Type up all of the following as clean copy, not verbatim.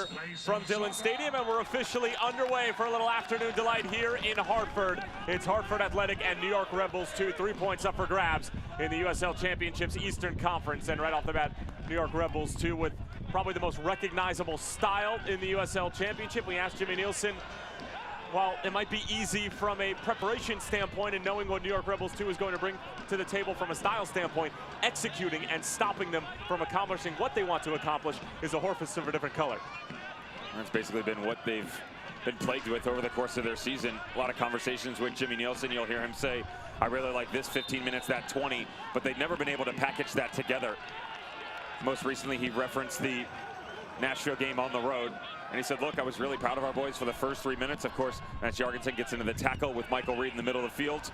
here from Dillon Stadium, and we're officially underway for a little afternoon delight here in Hartford. It's Hartford Athletic and New York Rebels 2, 3 points up for grabs in the USL Championships Eastern Conference. And right off the bat, New York Rebels 2 with probably the most recognizable style in the USL Championship. We asked Jimmy Nielsen, while it might be easy from a preparation standpoint and knowing what New York Rebels 2 is going to bring to the table from a style standpoint, executing and stopping them from accomplishing what they want to accomplish is a horse of a different color. That's basically been what they've been plagued with over the course of their season. A lot of conversations with Jimmy Nielsen. You'll hear him say, I really like this 15 minutes, that 20, but they've never been able to package that together. Most recently, he referenced the Nashville game on the road. And he said, look, I was really proud of our boys for the first 3 minutes. Of course, Matt Jorgensen gets into the tackle with Michael Reed in the middle of the field.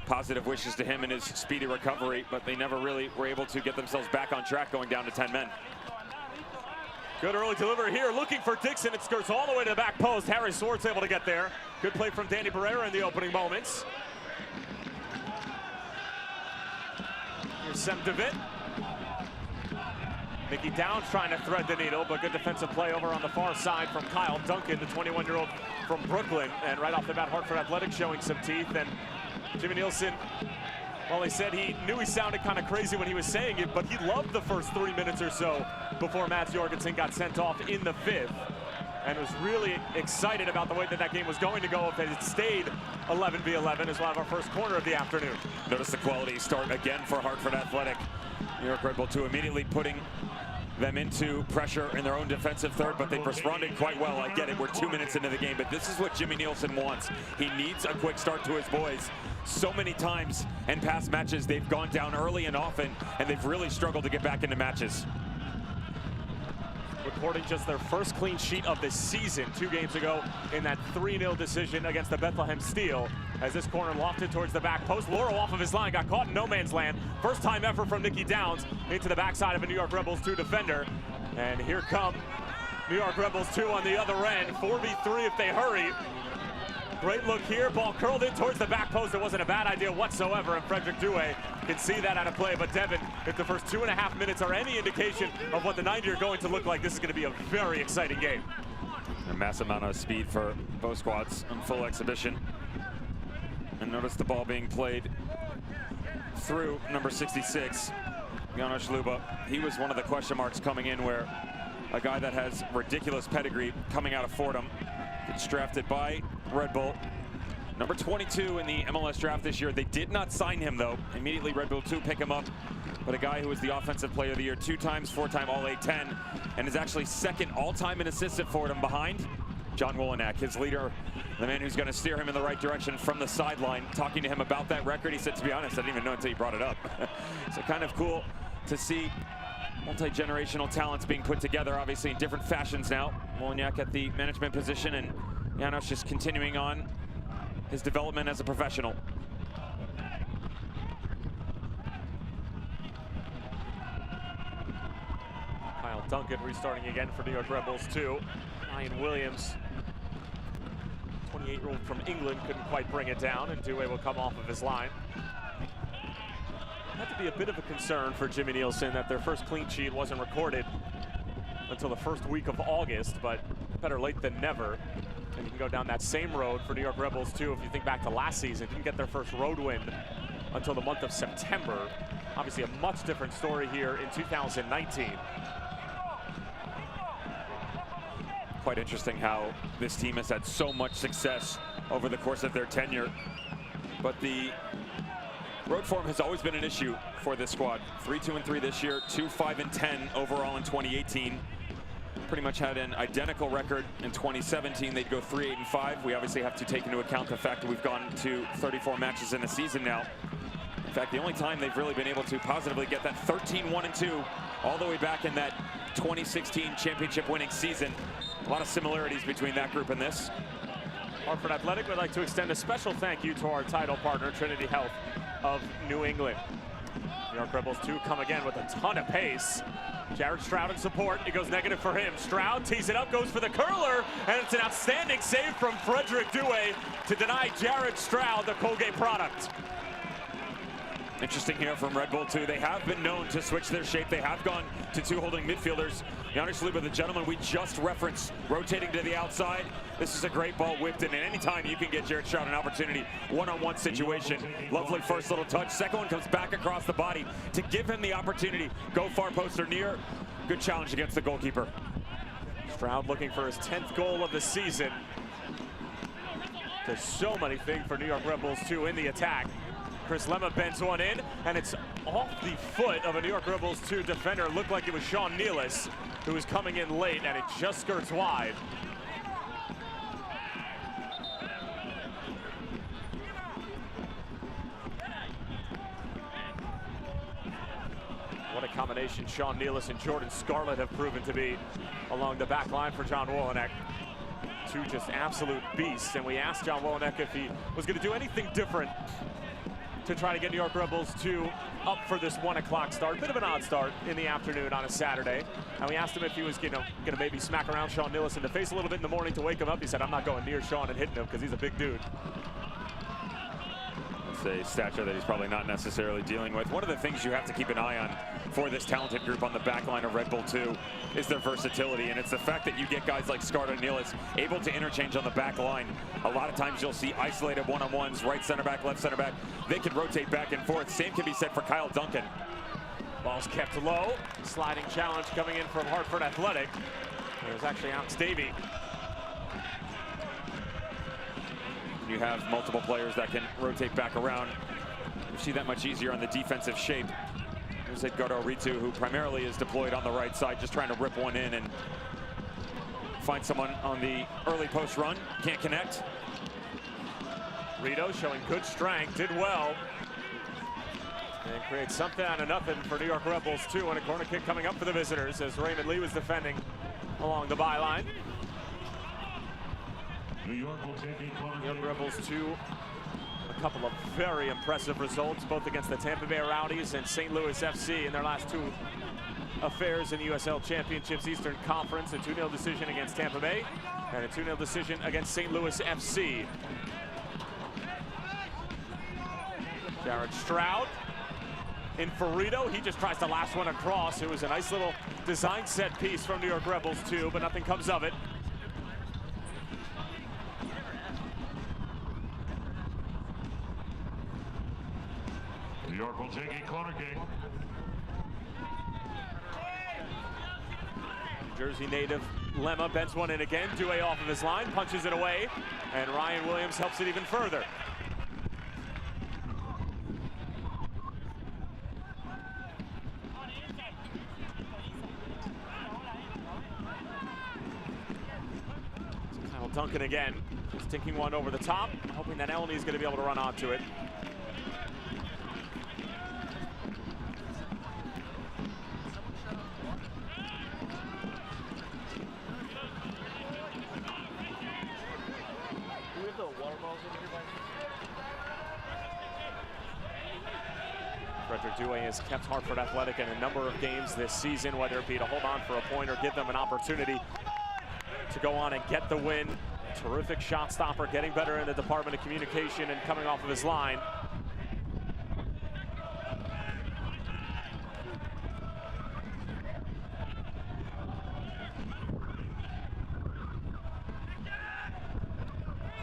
Positive wishes to him in his speedy recovery, but they never really were able to get themselves back on track going down to 10 men. Good early delivery here, looking for Dixon. It skirts all the way to the back post. Harry Swartz able to get there. Good play from Danny Barrera in the opening moments. Here's Sem DeVitt. Nicky Downs trying to thread the needle, but good defensive play over on the far side from Kyle Duncan, the 21-year-old from Brooklyn. And right off the bat, Hartford Athletic showing some teeth. And Jimmy Nielsen, well, he said he knew he sounded kind of crazy when he was saying it, but he loved the first 3 minutes or so before Matt Jorgensen got sent off in the 5th. And was really excited about the way that that game was going to go if it had stayed 11v11 as we'll have our first corner of the afternoon. Notice the quality start again for Hartford Athletic. New York Red Bull 2 immediately putting them into pressure in their own defensive third, but they've responded quite well. I get it, we're 2 minutes into the game, but this is what Jimmy Nielsen wants. He needs a quick start to his boys. So many times in past matches, they've gone down early and often, and they've really struggled to get back into matches. Recording just their first clean sheet of the season 2 games ago in that 3-0 decision against the Bethlehem Steel. As this corner lofted towards the back post, Lauro off of his line, got caught in no man's land. First time effort from Nicky Downs into the backside of a New York Rebels 2 defender. And here come New York Rebels 2 on the other end, 4v3 if they hurry. Great look here, ball curled in towards the back post. It wasn't a bad idea whatsoever, and Frederick Douay can see that out of play. But Devin, if the first 2.5 minutes are any indication of what the 90 are going to look like, this is going to be a very exciting game. A massive amount of speed for both squads on full exhibition. And notice the ball being played through number 66, Janos Luba. He was one of the question marks coming in, where a guy that has ridiculous pedigree coming out of Fordham gets drafted by Red Bull. Number 22 in the MLS draft this year. They did not sign him, though. Immediately Red Bull 2 pick him up. But a guy who was the Offensive Player of the Year 2 times, 4-time All-A-10, and is actually second all-time in assists at Fordham behind John Wolyniak, his leader, the man who's going to steer him in the right direction from the sideline. Talking to him about that record, he said, to be honest, I didn't even know until you brought it up. So kind of cool to see multi-generational talents being put together, obviously in different fashions now. Wolyniak at the management position, and Janos just continuing on his development as a professional. Kyle Duncan restarting again for New York Rebels 2. Ryan Williams, 28-year-old from England, couldn't quite bring it down, and Douay will come off of his line. Had to be a bit of a concern for Jimmy Nielsen that their first clean sheet wasn't recorded until the first week of August, but better late than never. And you can go down that same road for New York Rebels too. If you think back to last season, didn't get their first road win until the month of September. Obviously a much different story here in 2019. Quite interesting how this team has had so much success over the course of their tenure. But the road form has always been an issue for this squad. 3-2-3 this year, 2-5-10 overall in 2018. Pretty much had an identical record in 2017. They'd go 3-8-5. We obviously have to take into account the fact that we've gone to 34 matches in a season now. In fact, the only time they've really been able to positively get that 13-1-2 all the way back in that 2016 championship winning season. A lot of similarities between that group and this. Hartford Athletic would like to extend a special thank you to our title partner, Trinity Health of New England. New York Rebels 2 come again with a ton of pace. Jared Stroud in support. It goes negative for him. Stroud tees it up, goes for the curler, and it's an outstanding save from Frederick Douay to deny Jared Stroud the Colgate product. Interesting here from Red Bull 2. They have been known to switch their shape. They have gone to 2 holding midfielders Janusz Luba, the gentleman we just referenced, rotating to the outside. This is a great ball whipped in, and anytime you can get Jared Stroud an opportunity, one-on-one situation. Lovely first little touch. Second one comes back across the body to give him the opportunity. Go far post or near. Good challenge against the goalkeeper. Stroud looking for his 10th goal of the season. There's so many things for New York Red Bulls too in the attack. Chris Lemma bends one in, and it's off the foot of a New York Red Bulls 2 defender. It looked like it was Sean Nealis who was coming in late, and it just skirts wide. What a combination Sean Nealis and Jordan Scarlett have proven to be along the back line for John Wolyniec. Two just absolute beasts, and we asked John Wolyniec if he was going to do anything different to try to get New York Red Bulls 2 up for this 1 o'clock start. Bit of an odd start in the afternoon on a Saturday. And we asked him if he was going to maybe smack around Sean Nealis in the face a little bit in the morning to wake him up. He said, I'm not going near Sean and hitting him because he's a big dude. A stature that he's probably not necessarily dealing with. One of the things you have to keep an eye on for this talented group on the back line of Red Bull 2 is their versatility, and it's the fact that you get guys like Scarlett and Nealis able to interchange on the back line. A lot of times you'll see isolated one-on-ones, right center back, left center back. They can rotate back and forth. Same can be said for Kyle Duncan. Ball's kept low. Sliding challenge coming in from Hartford Athletic. There's actually Alex Davey. You have multiple players that can rotate back around. You see that much easier on the defensive shape. There's Edgardo Ritu, who primarily is deployed on the right side, just trying to rip one in and find someone on the early post run. Can't connect. Rito showing good strength, did well. And creates something out of nothing for New York Red Bulls 2, and a corner kick coming up for the visitors as Raymond Lee was defending along the byline. New York Red Bulls 2, a couple of very impressive results, both against the Tampa Bay Rowdies and St. Louis FC in their last two affairs in the USL Championships Eastern Conference. A 2-0 decision against Tampa Bay and a 2-0 decision against St. Louis FC. Jared Stroud in for Rito. He just tries the last one across. It was a nice little design set piece from New York Red Bulls 2, but nothing comes of it. New York will take a corner kick. New Jersey native Lemma bends one in again. Due off of his line, punches it away, and Ryan Williams helps it even further. Kyle Duncan again, stinking one over the top, hoping that Elney is going to be able to run onto it. Frederick Dewey has kept Hartford Athletic in a number of games this season, whether it be to hold on for a point or give them an opportunity to go on and get the win. Terrific shot stopper, getting better in the department of communication and coming off of his line.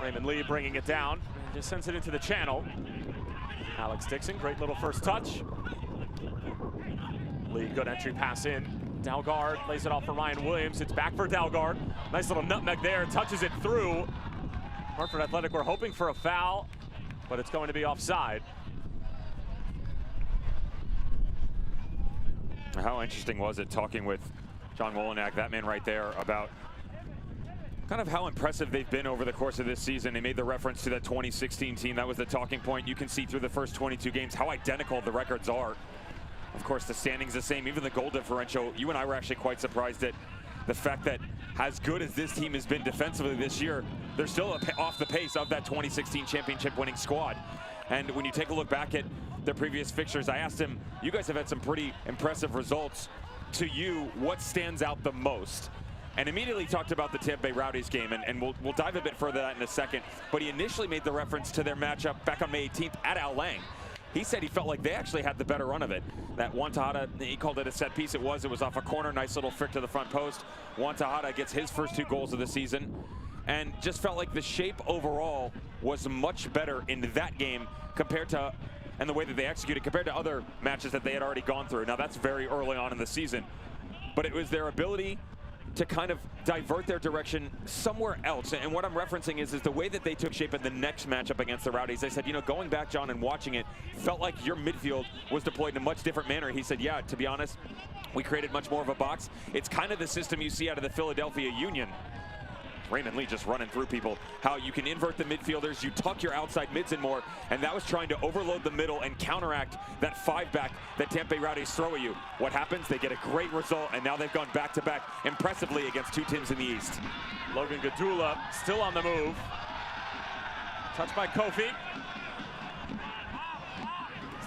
Raymond Lee bringing it down, and just sends it into the channel. Alex Dixon, great little first touch. Lee, good entry pass in. Dalgard lays it off for Ryan Williams. It's back for Dalgard. Nice little nutmeg there, touches it through. Hartford Athletic were hoping for a foul, but it's going to be offside. How interesting was it talking with John Wolyniec, that man right there, about kind of how impressive they've been over the course of this season. They made the reference to that 2016 team. That was the talking point. You can see through the first 22 games how identical the records are. Of course, the standings the same, even the goal differential. You and I were actually quite surprised at the fact that as good as this team has been defensively this year, they're still off the pace of that 2016 championship winning squad. And when you take a look back at their previous fixtures, I asked him, you guys have had some pretty impressive results. To you, what stands out the most? And immediately talked about the Tampa Bay Rowdies game, and we'll dive a bit further that in a second. But he initially made the reference to their matchup back on May 18th at Al Lang. he said he felt like they actually had the better run of it. That Juan Tejada, he called it a set piece. It was off a corner, nice little flick to the front post. Juan Tejada gets his first 2 goals of the season, and just felt like the shape overall was much better in that game compared to, and the way that they executed compared to other matches that they had already gone through. Now that's very early on in the season, but it was their ability to kind of divert their direction somewhere else. And what I'm referencing is the way that they took shape in the next matchup against the Rowdies. They said, you know, going back, John, and watching it, felt like your midfield was deployed in a much different manner. He said, yeah, to be honest, we created much more of a box. It's kind of the system you see out of the Philadelphia Union. Raymond Lee just running through people. How you can invert the midfielders, you tuck your outside mids in more, and that was trying to overload the middle and counteract that 5-back that Tampa Bay Rowdies throw at you. What happens? They get a great result, and now they've gone back-to-back impressively against 2 teams in the East. Logan Gadula still on the move. Touched by Kofi.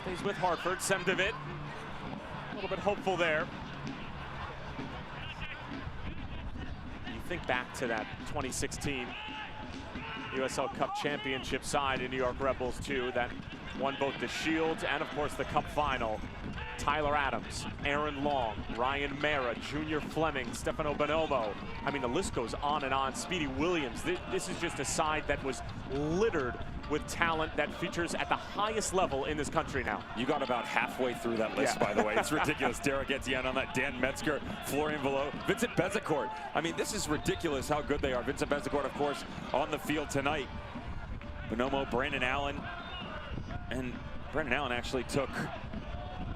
Stays with Hartford. Semdevitt. A little bit hopeful there. Think back to that 2016 USL Cup Championship side in New York Rebels too, that won both the Shields and of course the Cup Final. Tyler Adams, Aaron Long, Ryan Mara, Junior Fleming, Stefano Bonomo. I mean, the list goes on and on. Speedy Williams. This is just a side that was littered with talent that features at the highest level in this country now. You got about halfway through that list, by the way. It's ridiculous. Derek Etienne on that, Dan Metzger, Florian Velo, Vincent Bezecourt. I mean, this is ridiculous how good they are. Vincent Bezecourt, of course, on the field tonight. Bonomo, Brandon Allen. And Brandon Allen actually took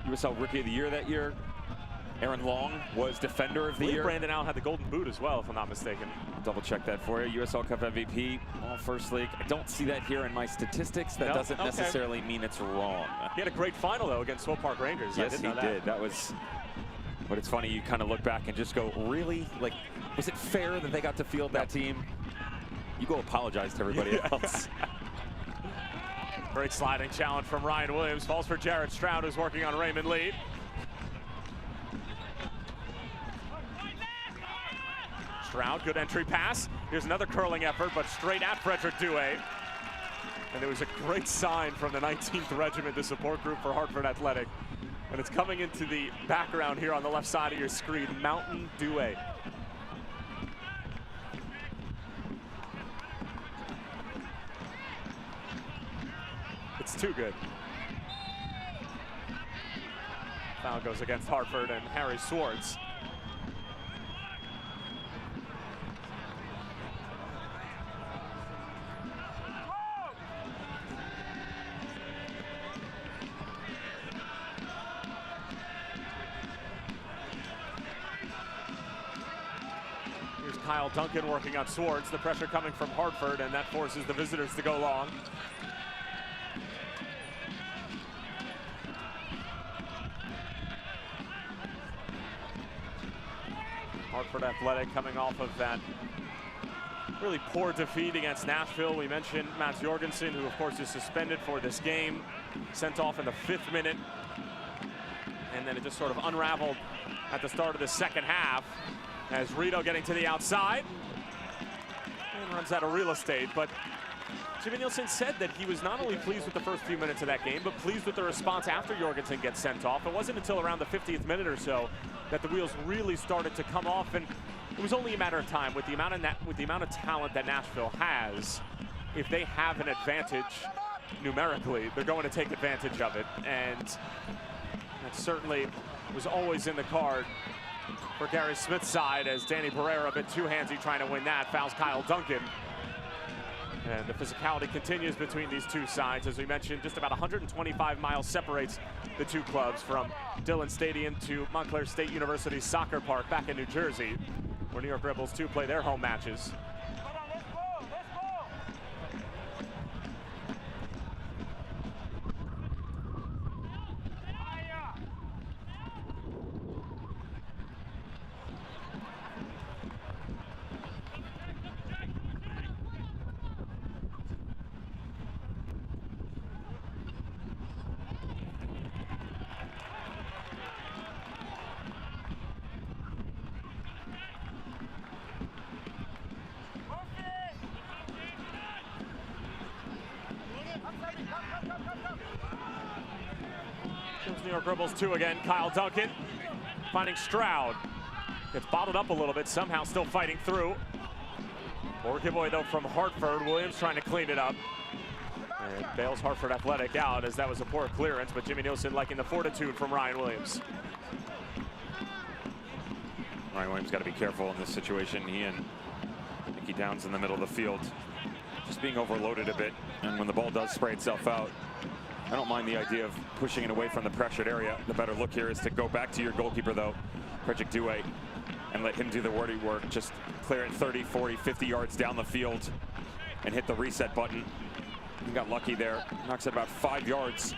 USL Rookie of the Year that year. Aaron Long was Defender of the Year. Brandon Allen had the Golden Boot as well, if I'm not mistaken. Double check that for you. USL Cup MVP, all first league. I don't see that here in my statistics. That doesn't necessarily mean it's wrong. He had a great final, though, against Swope Park Rangers. Yes, he did. That was, but it's funny, you kind of look back and just go, really? Like, was it fair that they got to field that team? You go apologize to everybody else. Great sliding challenge from Ryan Williams. Falls for Jared Stroud, who's working on Raymond Lee. Stroud, good entry pass. Here's another curling effort, but straight at Frederick Douay. And there was a great sign from the 19th Regiment, the support group for Hartford Athletic. And it's coming into the background here on the left side of your screen, Mountain Douay. It's too good. Foul goes against Hartford and Harry Swartz. Here's Kyle Duncan working on Swartz. The pressure coming from Hartford, and that forces the visitors to go long. Hartford Athletic coming off of that really poor defeat against Nashville. We mentioned Mats Jorgensen, who of course is suspended for this game, sent off in the 5th minute. And then it just sort of unraveled at the start of the second half as Rito getting to the outside and runs out of real estate. But Jimmy Nielsen said that he was not only pleased with the first few minutes of that game, but pleased with the response after Jorgensen gets sent off. It wasn't until around the 50th minute or so that the wheels really started to come off, and it was only a matter of time with the amount of talent that Nashville has. If they have an advantage numerically, they're going to take advantage of it, and that certainly was always in the card for Gary Smith's side, as Danny Pereira, a bit too handsy trying to win that, fouls Kyle Duncan. And the physicality continues between these two sides. As we mentioned, just about 125 miles separates the two clubs from Dillon Stadium to Montclair State University's soccer park back in New Jersey, where New York Rebels 2 play their home matches. New York Rebels 2 again. Kyle Duncan finding Stroud. Gets bottled up a little bit, somehow still fighting through. More giveaway though from Hartford. Williams trying to clean it up. And bails Hartford Athletic out as that was a poor clearance, but Jimmy Nielsen liking the fortitude from Ryan Williams. Ryan Williams got to be careful in this situation. He and Nicky Downs in the middle of the field just being overloaded a bit. And when the ball does spray itself out, I don't mind the idea of pushing it away from the pressured area. The better look here is to go back to your goalkeeper though, Frederick Dewey, and let him do the wordy work. Just clear it 30, 40, 50 yards down the field and hit the reset button. He got lucky there. Knocks it about 5 yards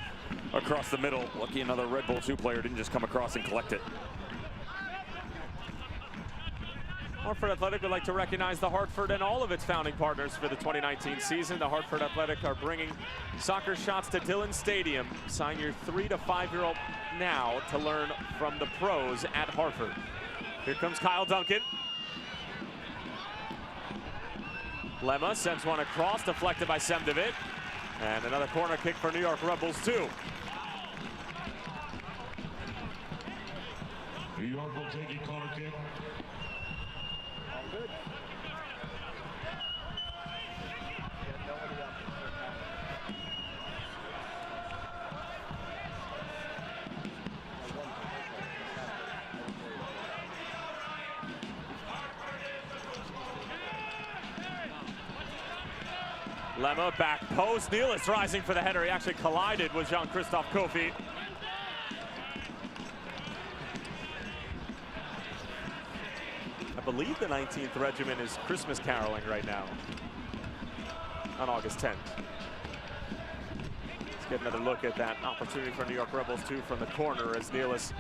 across the middle. Lucky another Red Bull 2 player didn't just come across and collect it. Hartford Athletic would like to recognize the Hartford and all of its founding partners for the 2019 season. The Hartford Athletic are bringing soccer shots to Dillon Stadium. Sign your 3 to 5-year-old now to learn from the pros at Hartford. Here comes Kyle Duncan. Lemma sends one across, deflected by Semdovic. And another corner kick for New York Rebels 2. New York will take a corner kick. Lemma back post. Nealis rising for the header. He actually collided with Jean-Christophe Kofi. I believe the 19th Regiment is Christmas caroling right now on August 10th. Let's get another look at that opportunity for New York Rebels 2 from the corner as Nealis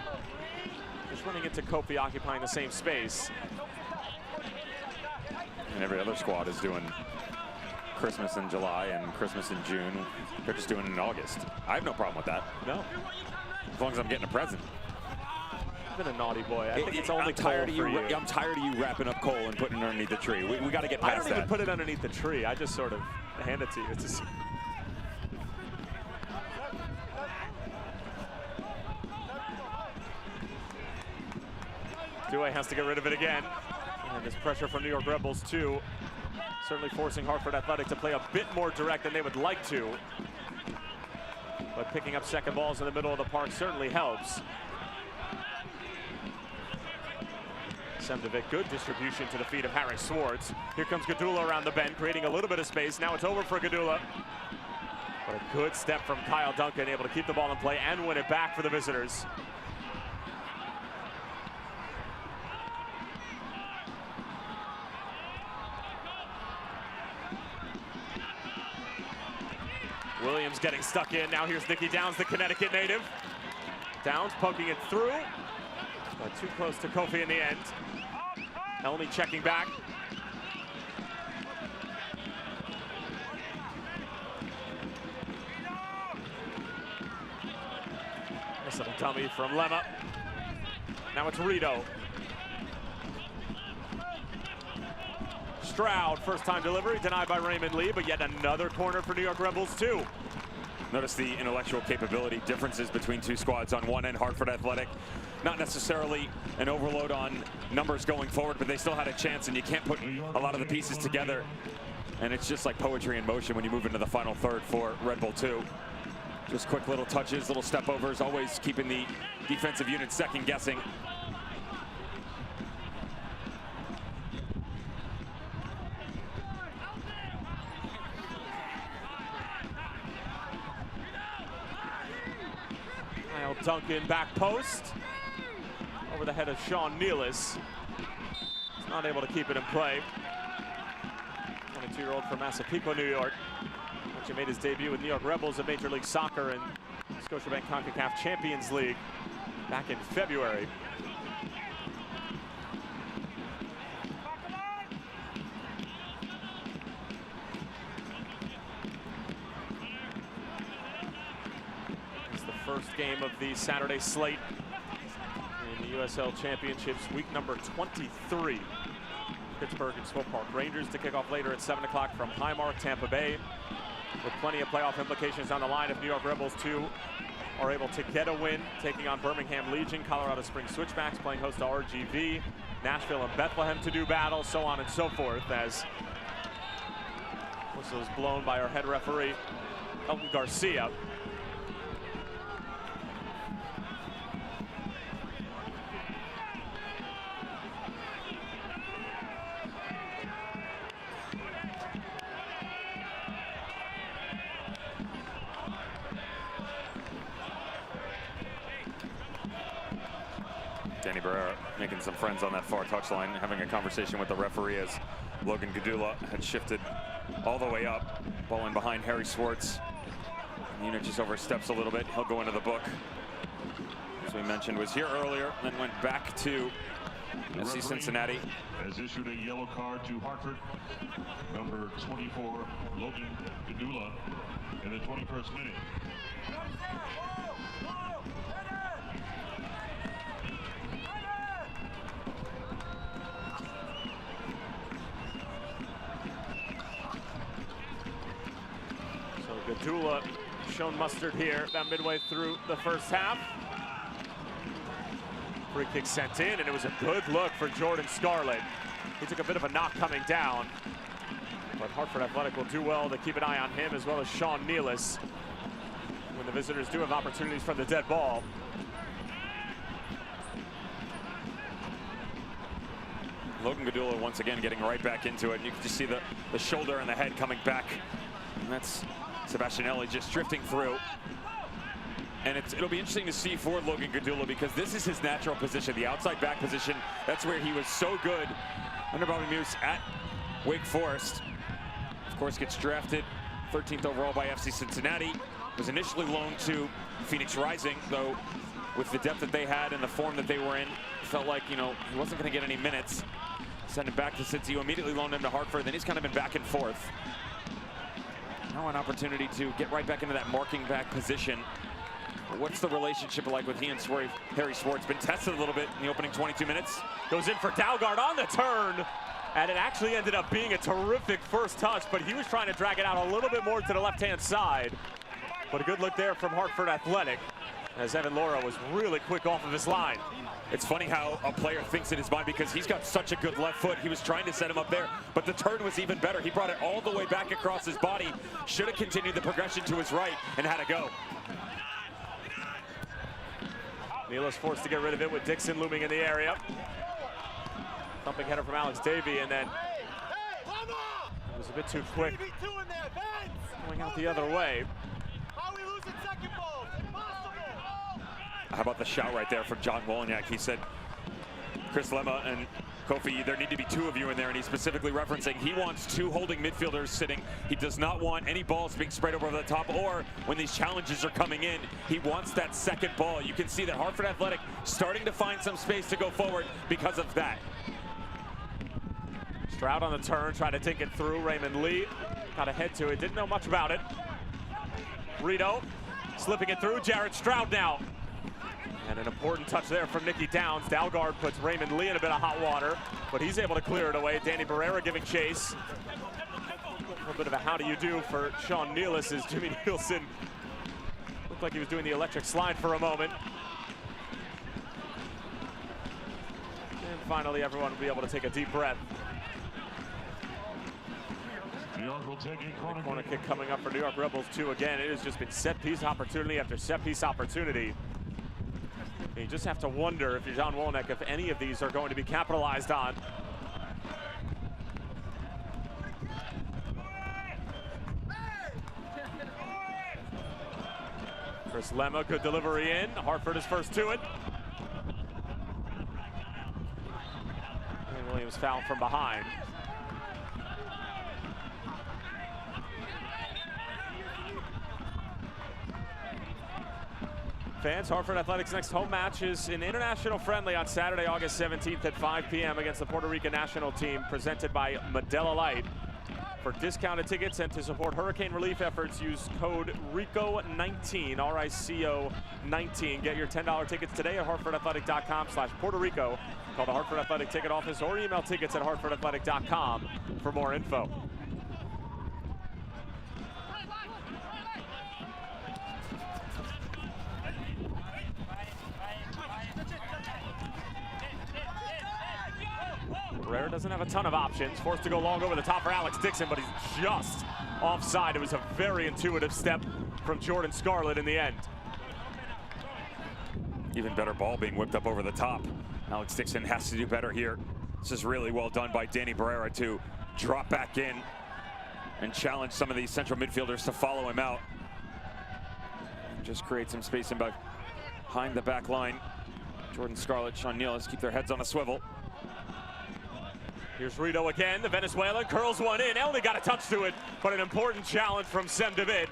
is running into Kofi occupying the same space. And every other squad is doing Christmas in July and Christmas in June. They're just doing it in August. I have no problem with that. No. As long as I'm getting a present. I've been a naughty boy. I think it's only I'm tired coal of for you. you. I'm tired of you wrapping up coal and putting it underneath the tree. We got to get past that. I don't even put it underneath the tree. I just sort of hand it to you. It's just... Dewey has to get rid of it again. And this pressure from New York Rebels too, certainly forcing Hartford Athletic to play a bit more direct than they would like to. But picking up second balls in the middle of the park certainly helps. Semdovic, good distribution to the feet of Harry Swartz. Here comes Gadula around the bend, creating a little bit of space. Now it's over for Gadula. But a good step from Kyle Duncan, able to keep the ball in play and win it back for the visitors. Williams getting stuck in. Now here's Nicky Downs, the Connecticut native. Downs poking it through. But too close to Kofi in the end. Elney checking back. Nice little dummy from Lemma. Now it's Rito. Stroud, first time delivery, denied by Raymond Lee, but yet another corner for New York Rebels too. Notice the intellectual capability differences between two squads. On one end, Hartford Athletic, not necessarily an overload on numbers going forward, but they still had a chance, and you can't put a lot of the pieces together. And it's just like poetry in motion when you move into the final third for Red Bull 2. Just quick little touches, little step overs, always keeping the defensive unit second guessing. Duncan back post over the head of Sean Nealis. He's not able to keep it in play. 22-year-old from Massapequa, New York. Actually made his debut with New York Rebels in Major League Soccer and Scotiabank CONCACAF Champions League back in February. First game of the Saturday slate in the USL Championships, week number 23. Pittsburgh and Swope Park Rangers to kick off later at 7 o'clock from Highmark, Tampa Bay, with plenty of playoff implications on the line if New York Rebels 2 are able to get a win, taking on Birmingham Legion. Colorado Springs Switchbacks playing host to RGV. Nashville and Bethlehem to do battle, so on and so forth, as whistle is blown by our head referee, Elton Garcia. Danny Barrera making some friends on that far touchline, having a conversation with the referee as Logan Gadula had shifted all the way up, ball in behind Harry Swartz. Unit just oversteps a little bit. He'll go into the book. As we mentioned, was here earlier, then went back to SC Cincinnati. Has issued a yellow card to Hartford, number 24, Logan Gadula, in the 21st minute. Gadula shown mustard here about midway through the first half. Free kick sent in, and it was a good look for Jordan Scarlett. He took a bit of a knock coming down, but Hartford Athletic will do well to keep an eye on him, as well as Sean Nealis, when the visitors do have opportunities from the dead ball. Logan Gadula once again getting right back into it, and you can just see the shoulder and the head coming back. And that's Sebastianelli just drifting through. And it'll be interesting to see for Logan Gadula, because this is his natural position, the outside back position. That's where he was so good under Bobby Muse at Wake Forest. Of course, gets drafted 13th overall by FC Cincinnati. Was initially loaned to Phoenix Rising, though with the depth that they had and the form that they were in, felt like, he wasn't going to get any minutes. Send him back to Cincy, who immediately loaned him to Hartford. Then he's kind of been back and forth. Now an opportunity to get right back into that marking back position. What's the relationship like with he and Harry Swartz? Been tested a little bit in the opening 22 minutes. Goes in for Dalgard on the turn, and it actually ended up being a terrific first touch, but he was trying to drag it out a little bit more to the left-hand side. But a good look there from Hartford Athletic, as Evan Laura was really quick off of his line. It's funny how a player thinks in his mind, because he's got such a good left foot. He was trying to set him up there, but the turn was even better. He brought it all the way back across his body. Should have continued the progression to his right and had to go. Nealis forced to get rid of it with Dixon looming in the area. Thumping header from Alex Davey, and then it was a bit too quick. Going out the other way. How about the shout right there from John Wolyniak? He said, Chris Lemma and Kofi, there need to be two of you in there, and he's specifically referencing he wants two holding midfielders sitting. He does not want any balls being sprayed over the top, or when these challenges are coming in, he wants that second ball. You can see that Hartford Athletic starting to find some space to go forward because of that. Stroud on the turn, tried to take it through. Raymond Lee got a head to it, didn't know much about it. Rito slipping it through. Jared Stroud now. And an important touch there from Nicky Downs. Dalgard puts Raymond Lee in a bit of hot water, but he's able to clear it away. Danny Barrera giving chase. A little bit of a how do you do for Sean Nealis as Jimmy Nielsen looked like he was doing the electric slide for a moment. And finally, everyone will be able to take a deep breath. New York will take a Corner kick coming up for New York Rebels too. Again, it has just been set piece opportunity after set piece opportunity. You just have to wonder, if you're John Wolyniak, if any of these are going to be capitalized on. Chris Lemma, good delivery in. Hartford is first to it. And Williams fouled from behind. Fans, Hartford Athletics' next home match is an international friendly on Saturday, August 17th at 5 p.m. against the Puerto Rican national team, presented by Medela Light. For discounted tickets and to support hurricane relief efforts, use code RICO19, R-I-C-O 19. Get your $10 tickets today at hartfordathletic.com/Puerto Rico. Call the Hartford Athletic ticket office or email tickets at hartfordathletic.com for more info. doesn't have a ton of options. Forced to go long over the top for Alex Dixon, but he's just offside. It was a very intuitive step from Jordan Scarlett in the end. Even better ball being whipped up over the top. Alex Dixon has to do better here. This is really well done by Danny Barrera to drop back in and challenge some of these central midfielders to follow him out. Just create some space in behind the back line. Jordan Scarlett, Sean Nealis keep their heads on a swivel. Here's Rito again, the Venezuelan curls one in. Only got a touch to it, but an important challenge from Sem David.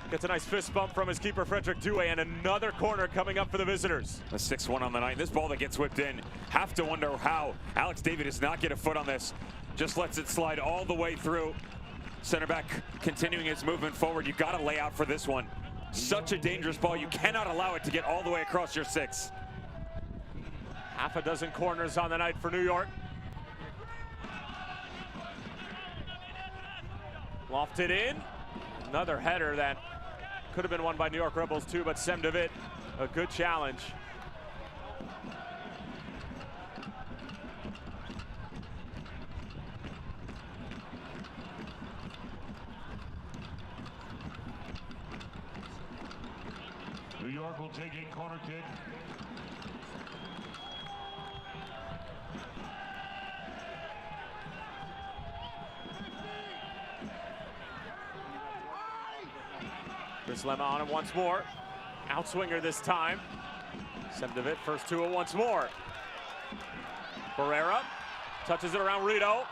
Gets a nice fist bump from his keeper, Frederick Douay, and another corner coming up for the visitors. A 6-1 on the night. This ball that gets whipped in, have to wonder how Alex David does not get a foot on this. Just lets it slide all the way through. Center back continuing his movement forward. You got to lay out for this one. Such a dangerous ball. You cannot allow it to get all the way across your 6. Half a dozen corners on the night for New York. Lofted in. Another header that could have been won by New York Rebels too, but Sem David, a good challenge. New York will take a corner kick. Chris Lema on him once more. Outswinger this time. Sem David first to it once more. Barrera touches it around Rito.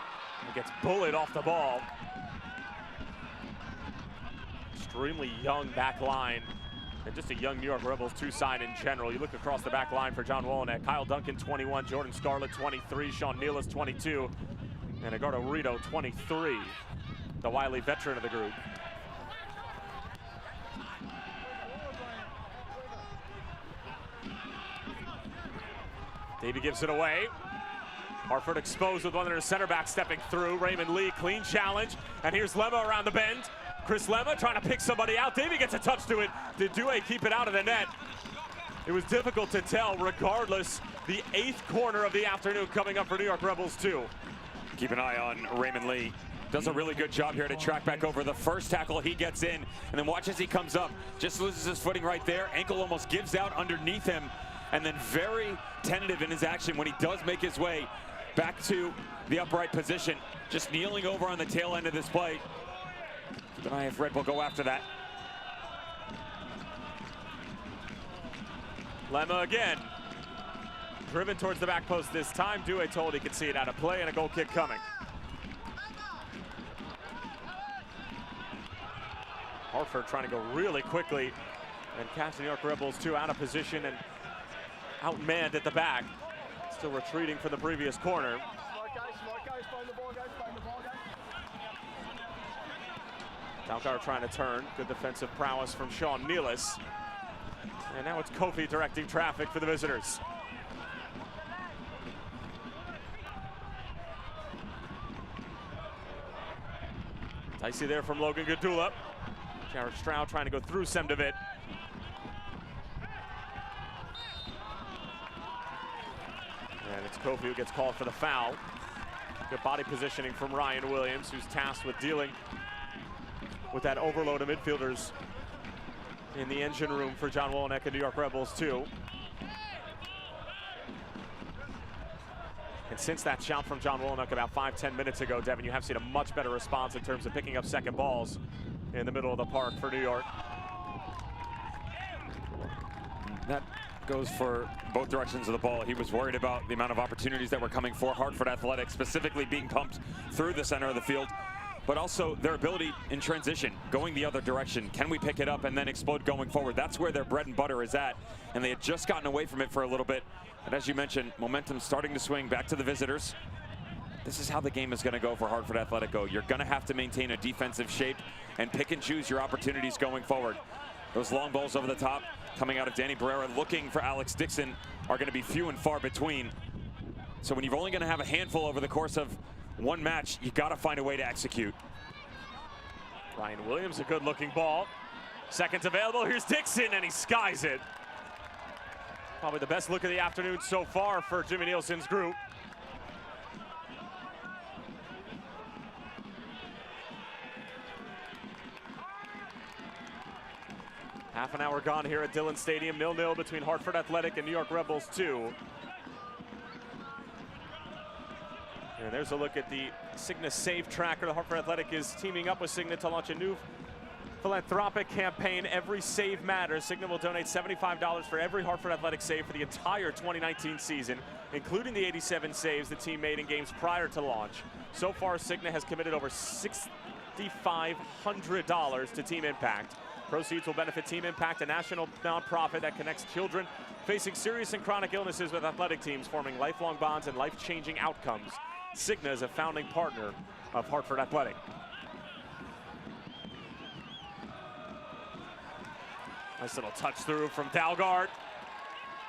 He gets bullied off the ball. Extremely young back line. And just a young New York Rebels 2 side in general. You look across the back line for John Wolyniec. Kyle Duncan, 21. Jordan Scarlett, 23. Sean Nealis, 22. And Edgardo Rito, 23. The wily veteran of the group. Davey gives it away. Hartford exposed with one of their center backs stepping through. Raymond Lee, clean challenge. And here's Lema around the bend. Chris Lema trying to pick somebody out. Davey gets a touch to it. Did Douay keep it out of the net? It was difficult to tell. Regardless, the 8th corner of the afternoon coming up for New York Rebels 2. Keep an eye on Raymond Lee. Does a really good job here to track back over the first tackle. He gets in, and then watch as he comes up. Just loses his footing right there. Ankle almost gives out underneath him. And then very tentative in his action when he does make his way back to the upright position. Just kneeling over on the tail end of this play. Keep an eye if Red Bull go after that. Lema again. Driven towards the back post this time. Douay told he could see it out of play and a goal kick coming. Hartford trying to go really quickly and catch the New York Rebels 2 out of position and outmanned at the back. Still retreating for the previous corner. Smart guys, find the ball, guys. Dalgar trying to turn. Good defensive prowess from Sean Nealis. And now it's Kofi directing traffic for the visitors. Dicey there from Logan Gadula. Jared Stroud trying to go through Sem David. And it's Kofi who gets called for the foul. Good body positioning from Ryan Williams, who's tasked with dealing with that overload of midfielders in the engine room for John Wolyniec and New York Rebels 2. And since that shout from John Wolyniec about 5-10 minutes ago, Devin, you have seen a much better response in terms of picking up second balls in the middle of the park for New York. That goes for both directions of the ball. He was worried about the amount of opportunities that were coming for Hartford Athletics, specifically being pumped through the center of the field, but also their ability in transition, going the other direction. Can we pick it up and then explode going forward? That's where their bread and butter is at, and they had just gotten away from it for a little bit. And as you mentioned, momentum starting to swing back to the visitors. This is how the game is going to go for Hartford Athletico. You're going to have to maintain a defensive shape and pick and choose your opportunities going forward. Those long balls over the top coming out of Danny Barrera looking for Alex Dixon are going to be few and far between. So when you're only going to have a handful over the course of one match, you got to find a way to execute. Ryan Williams, a good looking ball. Seconds available, here's Dixon, and he skies it. Probably the best look of the afternoon so far for Jimmy Nielsen's group. Half an hour gone here at Dillon Stadium, 0-0 between Hartford Athletic and New York Rebels 2. And there's a look at the Cigna Save Tracker. The Hartford Athletic is teaming up with Cigna to launch a new philanthropic campaign, Every Save Matters. Cigna will donate $75 for every Hartford Athletic save for the entire 2019 season, including the 87 saves the team made in games prior to launch. So far, Cigna has committed over $6,500 to Team Impact. Proceeds will benefit Team Impact, a national nonprofit that connects children facing serious and chronic illnesses with athletic teams, forming lifelong bonds and life-changing outcomes. Cigna is a founding partner of Hartford Athletic. Nice little touch through from Dalgard.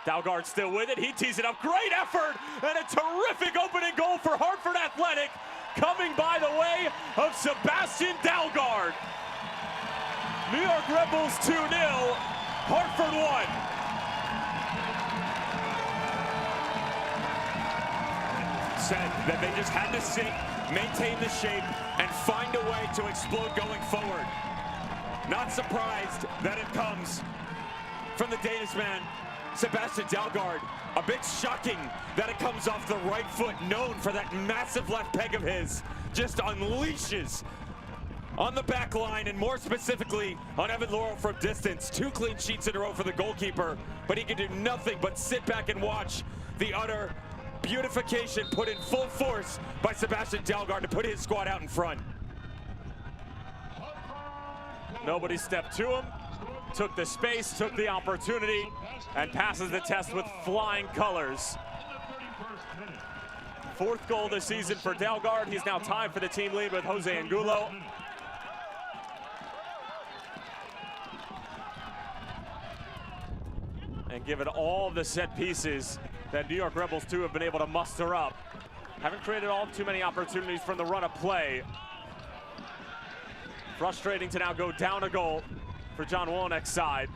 Dalgard still with it. He tees it up. Great effort and a terrific opening goal for Hartford Athletic, coming by the way of Sebastian Dalgard. New York Rebels 2-0, Hartford 1. Said that they just had to sit, maintain the shape, and find a way to explode going forward. Not surprised that it comes from the Danish man, Sebastian Dalgard. A bit shocking that it comes off the right foot, known for that massive left peg of his. Just unleashes on the back line, and more specifically on Evan Laurel from distance. 2 clean sheets in a row for the goalkeeper, but he can do nothing but sit back and watch the utter beautification put in full force by Sebastian Dalgard to put his squad out in front. Nobody stepped to him, took the space, took the opportunity, and passes the test with flying colors. 4th goal this season for Dalgard. He's now tied for the team lead with Jose Angulo. And given all the set pieces that New York Rebels 2 have been able to muster up, haven't created all too many opportunities from the run of play. Frustrating to now go down a goal for John Wolinek's side.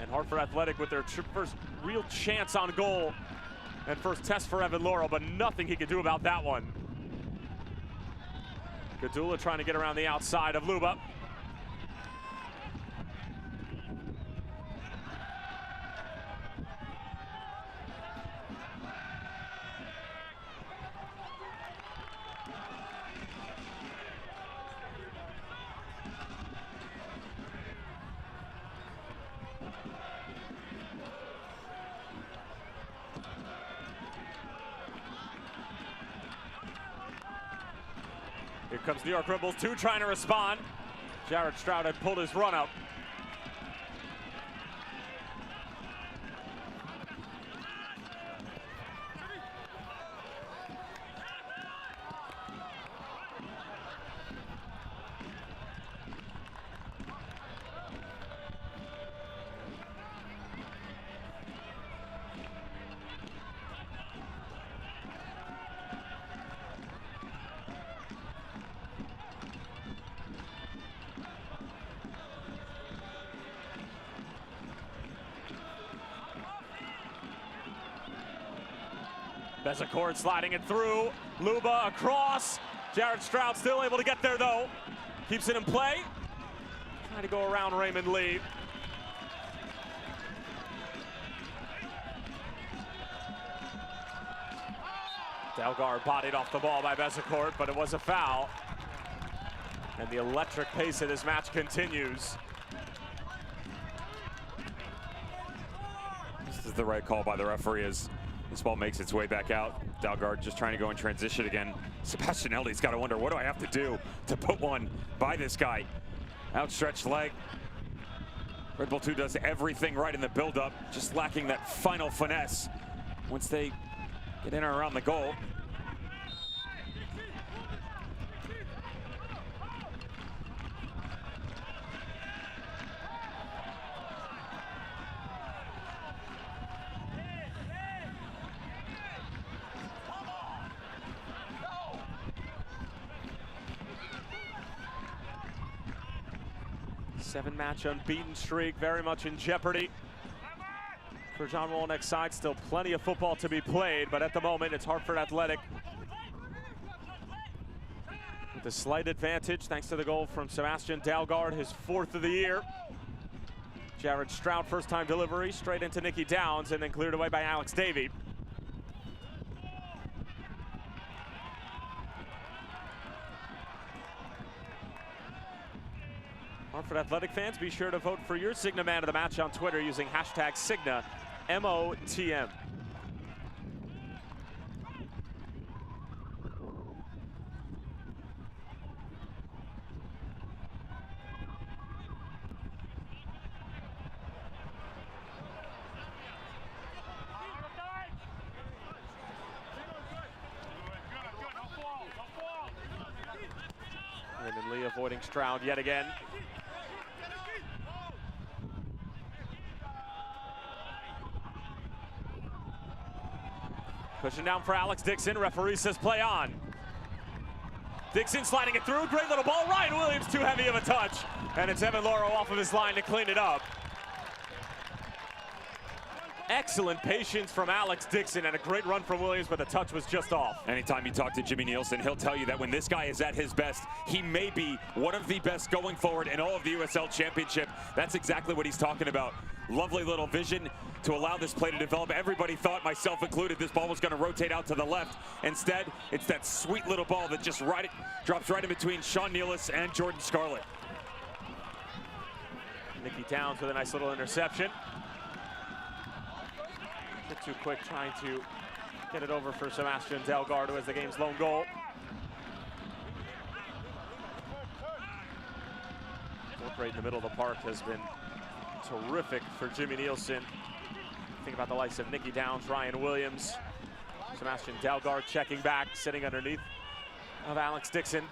And Hartford Athletic with their first real chance on goal and first test for Evan Laurel, but nothing he could do about that one. Gadula trying to get around the outside of Luba. Here comes New York Rebels 2 trying to respond. Jared Stroud had pulled his run up. Bezecourt sliding it through. Luba across. Jared Stroud still able to get there though. Keeps it in play. Trying to go around Raymond Lee. Dalgard bodied off the ball by Bezecourt, but it was a foul. And the electric pace of this match continues. This is the right call by the referee as this ball makes its way back out. Dalgard just trying to go in transition again. Sebastian Eldy's got to wonder, what do I have to do to put one by this guy? Outstretched leg. Red Bull 2 does everything right in the build-up, just lacking that final finesse once they get in or around the goal. Seven-match unbeaten streak, very much in jeopardy for John Wolinek's side. Still plenty of football to be played, but at the moment it's Hartford Athletic with a slight advantage thanks to the goal from Sebastian Dalgard, his 4th of the year. Jared Stroud, first time delivery, straight into Nicky Downs, and then cleared away by Alex Davey. Hartford Athletic fans, be sure to vote for your Cigna Man of the Match on Twitter using hashtag Cigna MOTM. Raymond Lee avoiding Stroud yet again. Pushing down for Alex Dixon. Referee says play on. Dixon sliding it through. Great little ball. Ryan Williams too heavy of a touch. And it's Evan Loro off of his line to clean it up. Excellent patience from Alex Dixon and a great run from Williams, but the touch was just off. Anytime you talk to Jimmy Nielsen, he'll tell you that when this guy is at his best, he may be one of the best going forward in all of the USL Championship. That's exactly what he's talking about. Lovely little vision to allow this play to develop. Everybody thought, myself included, this ball was going to rotate out to the left. Instead, it's that sweet little ball that just drops right in between Sean Nealis and Jordan Scarlett. Nicky Downs with a nice little interception. Bit too quick trying to get it over for Sebastian Delgado, who has the game's lone goal. Work rate in the middle of the park has been terrific for Jimmy Nielsen. Think about the likes of Nicky Downs, Ryan Williams, Sebastian Delgado checking back, sitting underneath of Alex Dixon.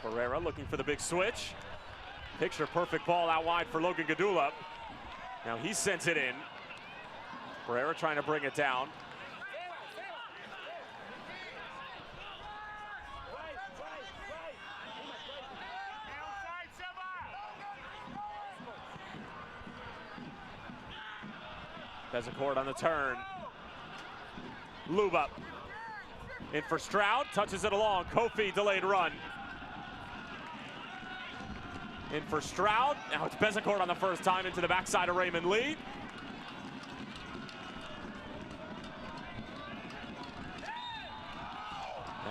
Pereira looking for the big switch. Picture perfect ball out wide for Logan Gadula. Now he sends it in. Pereira trying to bring it down. Bezecourt on the turn. Luba in for Stroud, touches it along. Kofi delayed run. In for Stroud. Now it's Bezecourt on the first time into the backside of Raymond Lee.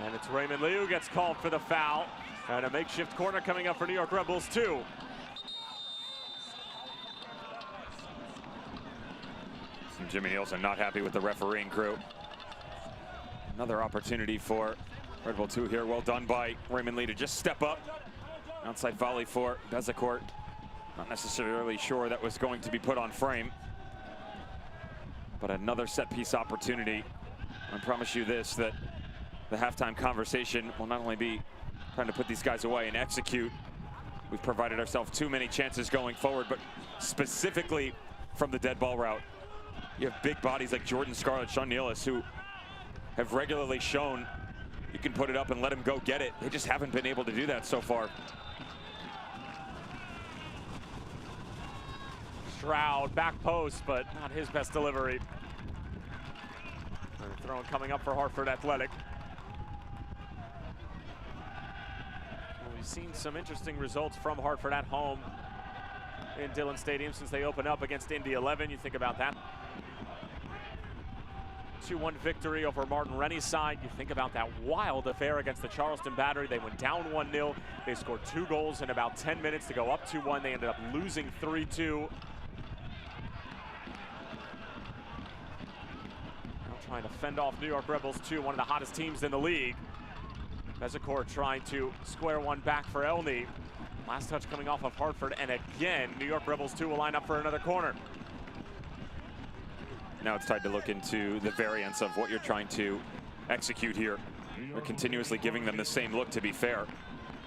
And it's Raymond Lee who gets called for the foul. And a makeshift corner coming up for New York Red Bulls 2. Jimmy Nielsen not happy with the refereeing crew. Another opportunity for Red Bull 2 here. Well done by Raymond Lee to just step up. Outside volley for Bezecourt. Not necessarily sure that was going to be put on frame. But another set piece opportunity. I promise you this, that the halftime conversation will not only be trying to put these guys away and execute. We've provided ourselves too many chances going forward, but specifically from the dead ball route. You have big bodies like Jordan Scarlett, Sean Nealis, who have regularly shown you can put it up and let him go get it. They just haven't been able to do that so far. Stroud, back post, but not his best delivery. And throw coming up for Hartford Athletic. Well, we've seen some interesting results from Hartford at home in Dillon Stadium since they opened up against Indy 11. You think about that. 2-1 victory over Martin Rennie's side. You think about that wild affair against the Charleston Battery. They went down 1-0. They scored 2 goals in about 10 minutes to go up 2-1. They ended up losing 3-2. Trying to fend off New York Red Bulls 2, one of the hottest teams in the league. Bezecourt trying to square one back for Elney. Last touch coming off of Hartford, and again, New York Red Bulls 2 will line up for another corner. Now it's time to look into the variance of what you're trying to execute here. You're continuously giving them the same look, to be fair.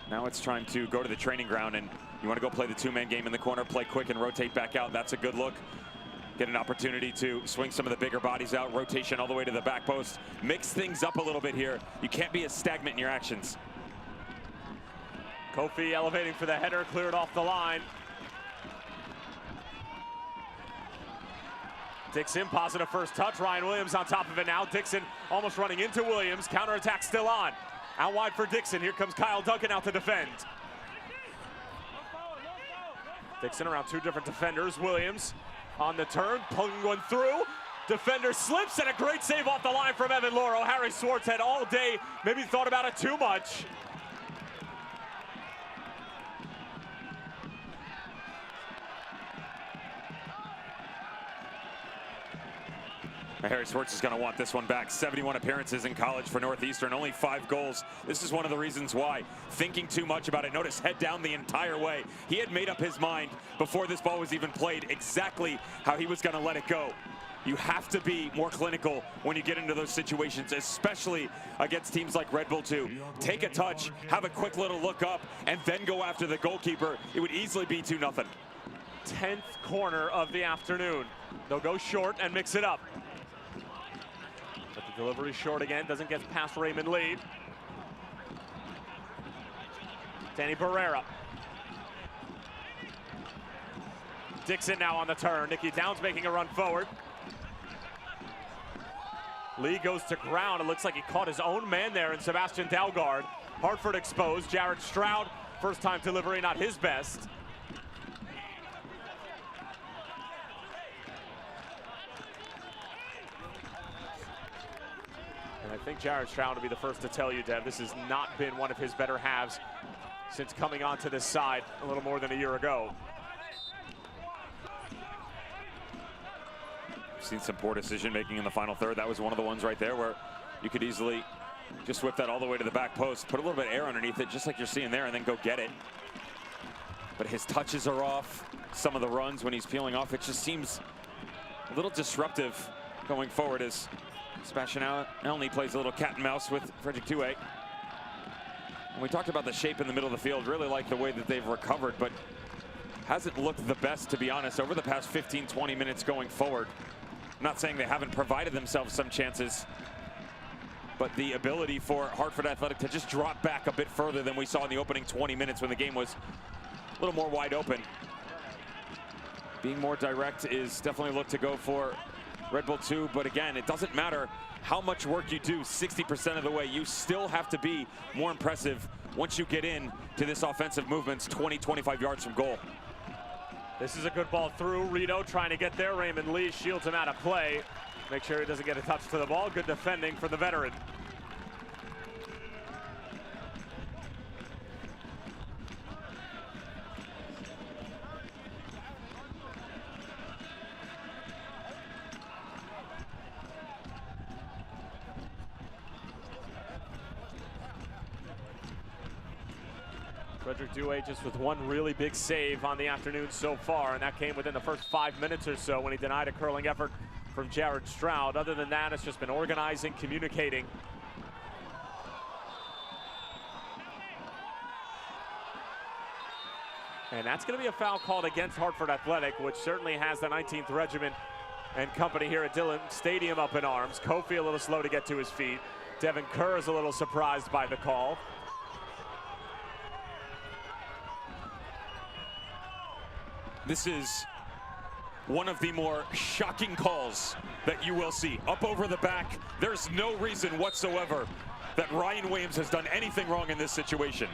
Now it's time to go to the training ground, and you want to go play the 2-man game in the corner, play quick and rotate back out. That's a good look. Get an opportunity to swing some of the bigger bodies out, rotation all the way to the back post. Mix things up a little bit here. You can't be as stagnant in your actions. Kofi elevating for the header, cleared off the line. Dixon, positive first touch. Ryan Williams on top of it now. Dixon almost running into Williams. Counterattack still on. Out wide for Dixon. Here comes Kyle Duncan out to defend. Dixon around two different defenders. Williams on the turn, pulling one through. Defender slips, and a great save off the line from Evan Loro. Harry Swartz had all day, maybe thought about it too much. Harry Swartz is going to want this one back. 71 appearances in college for Northeastern, only 5 goals. This is one of the reasons why. Thinking too much about it. Notice head down the entire way. He had made up his mind before this ball was even played exactly how he was going to let it go. You have to be more clinical when you get into those situations, especially against teams like Red Bull 2. Take a touch, have a quick little look up, and then go after the goalkeeper. It would easily be 2-0. 10th corner of the afternoon. They'll go short and mix it up. But the delivery short again, doesn't get past Raymond Lee. Danny Barrera. Dixon now on the turn. Nicky Downs making a run forward. Lee goes to ground. It looks like he caught his own man there in Sebastian Dalgard. Hartford exposed. Jared Stroud, first time delivery, not his best. And I think Jared Stroud will be the first to tell you, Dev, this has not been one of his better halves since coming onto this side a little more than a year ago. Seen some poor decision making in the final third. That was one of the ones right there where you could easily just whip that all the way to the back post, put a little bit of air underneath it, just like you're seeing there, and then go get it. But his touches are off. Some of the runs when he's peeling off, it just seems a little disruptive going forward as Sebastian Elney plays a little cat and mouse with Frederick Douay. And we talked about the shape in the middle of the field. Really like the way that they've recovered, but hasn't looked the best, to be honest, over the past 15, 20 minutes going forward. I'm not saying they haven't provided themselves some chances, but the ability for Hartford Athletic to just drop back a bit further than we saw in the opening 20 minutes when the game was a little more wide open. Being more direct is definitely a look to go for Red Bull 2, but again, it doesn't matter how much work you do 60% of the way. You still have to be more impressive once you get in to this offensive movements 20, 25 yards from goal. This is a good ball through. Rito trying to get there. Raymond Lee shields him out of play. Make sure he doesn't get a touch to the ball. Good defending for the veteran. Frederick Douay just with one really big save on the afternoon so far, and that came within the first 5 minutes or so when he denied a curling effort from Jared Stroud. Other than that, it's just been organizing, communicating. And that's going to be a foul called against Hartford Athletic, which certainly has the 19th Regiment and company here at Dillon Stadium up in arms. Kofi a little slow to get to his feet. Devin Kerr is a little surprised by the call. This is one of the more shocking calls that you will see. Up over the back, there's no reason whatsoever that Ryan Williams has done anything wrong in this situation.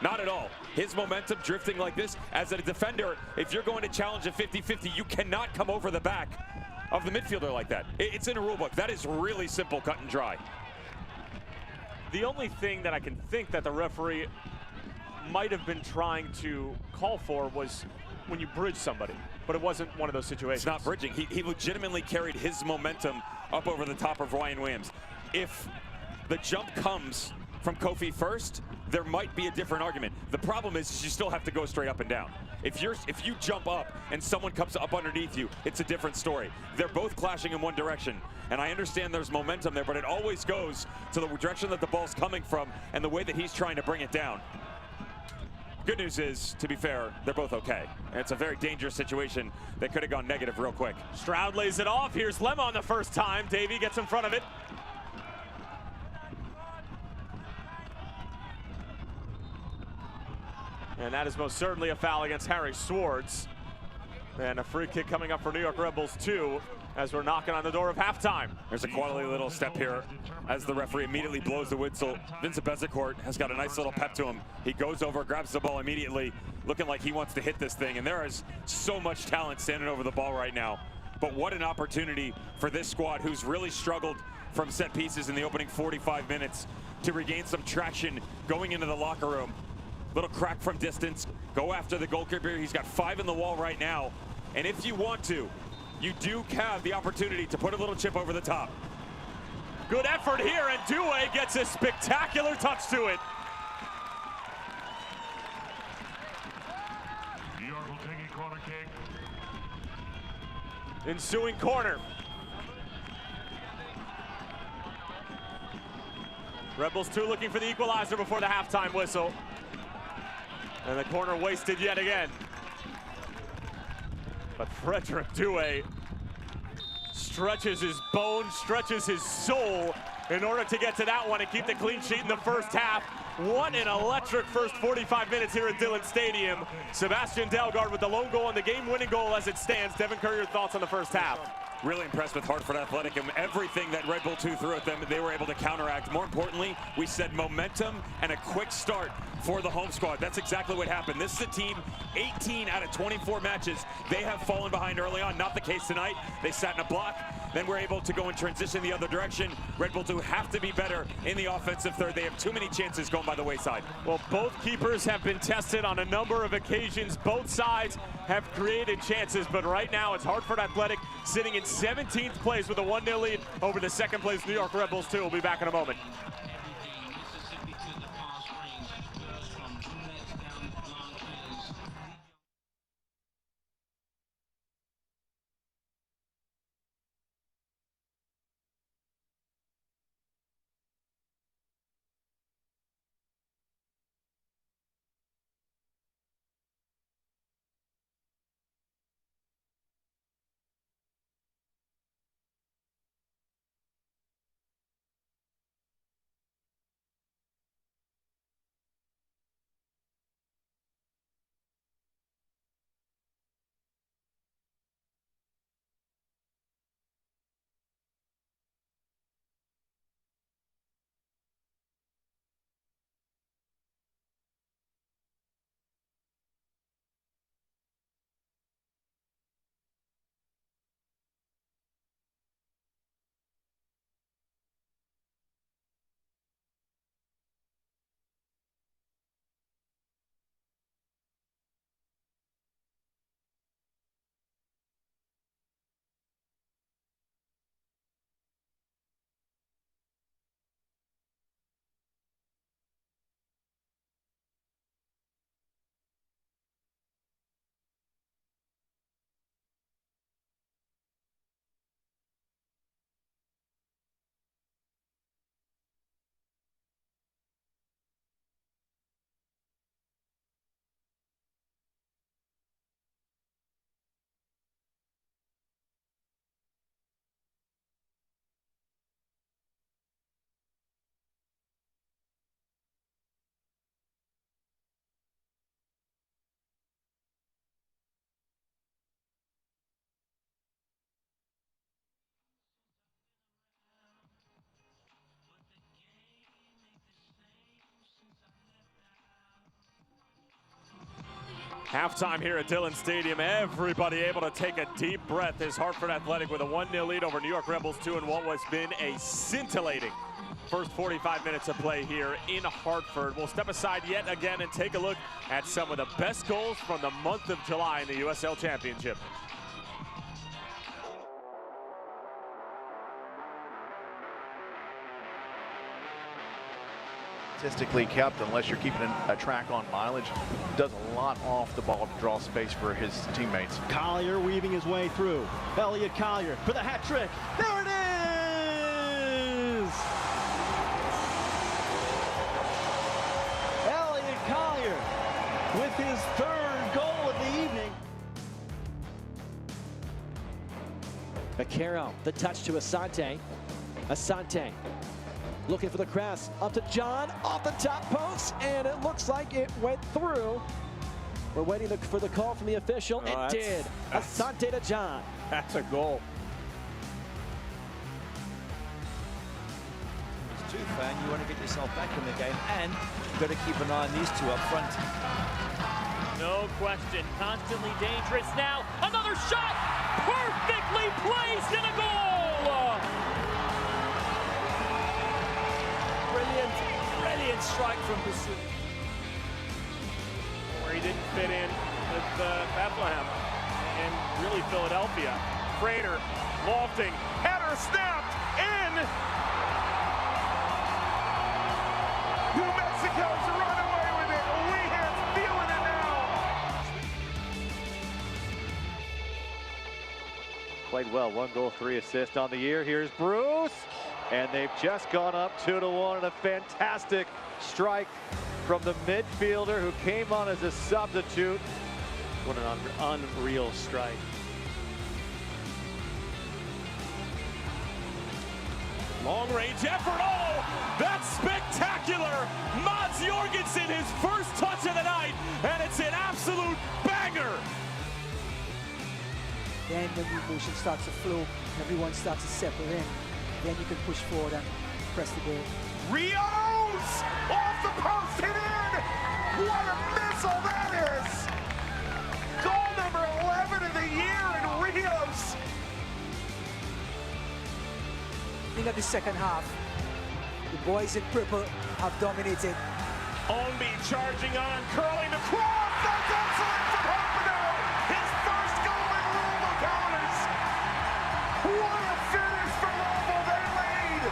Not at all. His momentum drifting like this, as a defender, if you're going to challenge a 50-50, you cannot come over the back of the midfielder like that. It's in a rule book. That is really simple, cut and dry. The only thing that I can think that the referee might have been trying to call for was when you bridge somebody, but it wasn't one of those situations. It's not bridging. He legitimately carried his momentum up over the top of Ryan Williams. If the jump comes from Kofi first, there might be a different argument. The problem is you still have to go straight up and down. If you jump up and someone comes up underneath you, it's a different story. They're both clashing in one direction, and I understand there's momentum there, but it always goes to the direction that the ball's coming from and the way that he's trying to bring it down. Good news is, to be fair, they're both okay. And it's a very dangerous situation that could have gone negative real quick. Stroud lays it off. Here's Lema on the first time. Davey gets in front of it. And that is most certainly a foul against Harry Swartz. And a free kick coming up for New York Rebels 2 as we're knocking on the door of halftime. There's a quality little step here as the referee immediately blows the whistle. Vincent Bezecourt has got a nice little pep to him. He goes over, grabs the ball immediately, looking like he wants to hit this thing. And there is so much talent standing over the ball right now. But what an opportunity for this squad, who's really struggled from set pieces in the opening 45 minutes, to regain some traction going into the locker room. Little crack from distance, go after the goalkeeper. He's got 5 in the wall right now. And if you want to, you do have the opportunity to put a little chip over the top. Good effort here, and Due gets a spectacular touch to it. New York will take a corner kick. Ensuing corner. Rebels 2 looking for the equalizer before the halftime whistle. And the corner wasted yet again. But Frederick Due stretches his bones, stretches his soul in order to get to that one and keep the clean sheet in the first half. What an electric first 45 minutes here at Dillon Stadium. Sebastian Delgard with the lone goal and the game-winning goal as it stands. Devin Curry, your thoughts on the first half? Really impressed with Hartford Athletic, and everything that Red Bull 2 threw at them, they were able to counteract. More importantly, we said momentum and a quick start for the home squad. That's exactly what happened. This is a team, 18 out of 24 matches, they have fallen behind early on. Not the case tonight. They sat in a block, then were able to go and transition the other direction. Red Bull 2 have to be better in the offensive third. They have too many chances going by the wayside. Well, both keepers have been tested on a number of occasions. Both sides have created chances, but right now it's Hartford Athletic sitting in 17th place with a 1-0 lead over the second place New York Rebels 2. We'll be back in a moment. Halftime here at Dillon Stadium. Everybody able to take a deep breath as Hartford Athletic with a 1-0 lead over New York Rebels 2 in what has been a scintillating first 45 minutes of play here in Hartford. We'll step aside yet again and take a look at some of the best goals from the month of July in the USL Championship. Statistically kept, unless you're keeping a track on mileage, does a lot off the ball to draw space for his teammates. Collier weaving his way through. Elliot Collier for the hat trick. There it is! Elliot Collier with his third goal of the evening. Vaquero, the touch to Asante. Asante looking for the cross, up to John, off the top post, and it looks like it went through We're waiting for the call from the official. It did. Asante to John. That's a goal. It's too, fan. You want to get yourself back in the game, and you've got to keep an eye on these two up front. No question, constantly dangerous now. Another shot, perfectly placed in a goal. Brilliant strike from Basu. Where he didn't fit in with Bethlehem and really Philadelphia. Frater, lofting, header snapped in. New Mexico's run away with it. Weehan's feeling it now. Played well, 1 goal, 3 assists on the year. Here's Bruce, and they've just gone up 2-1 and a fantastic strike from the midfielder who came on as a substitute. What an unreal strike. Long range effort, oh, that's spectacular. Mads Jorgensen, his first touch of the night, and it's an absolute banger. Then when the emotion starts to flow, everyone starts to settle in, then you can push forward and press the goal. Rios off the post and in. What a missile that is. Goal number 11 of the year in Rios. In the second half, the boys in purple have dominated. Ownby charging on, curling the cross. That's excellent from Hartford. His first goal in Louisville Colors. What a finish for Louisville. They lead.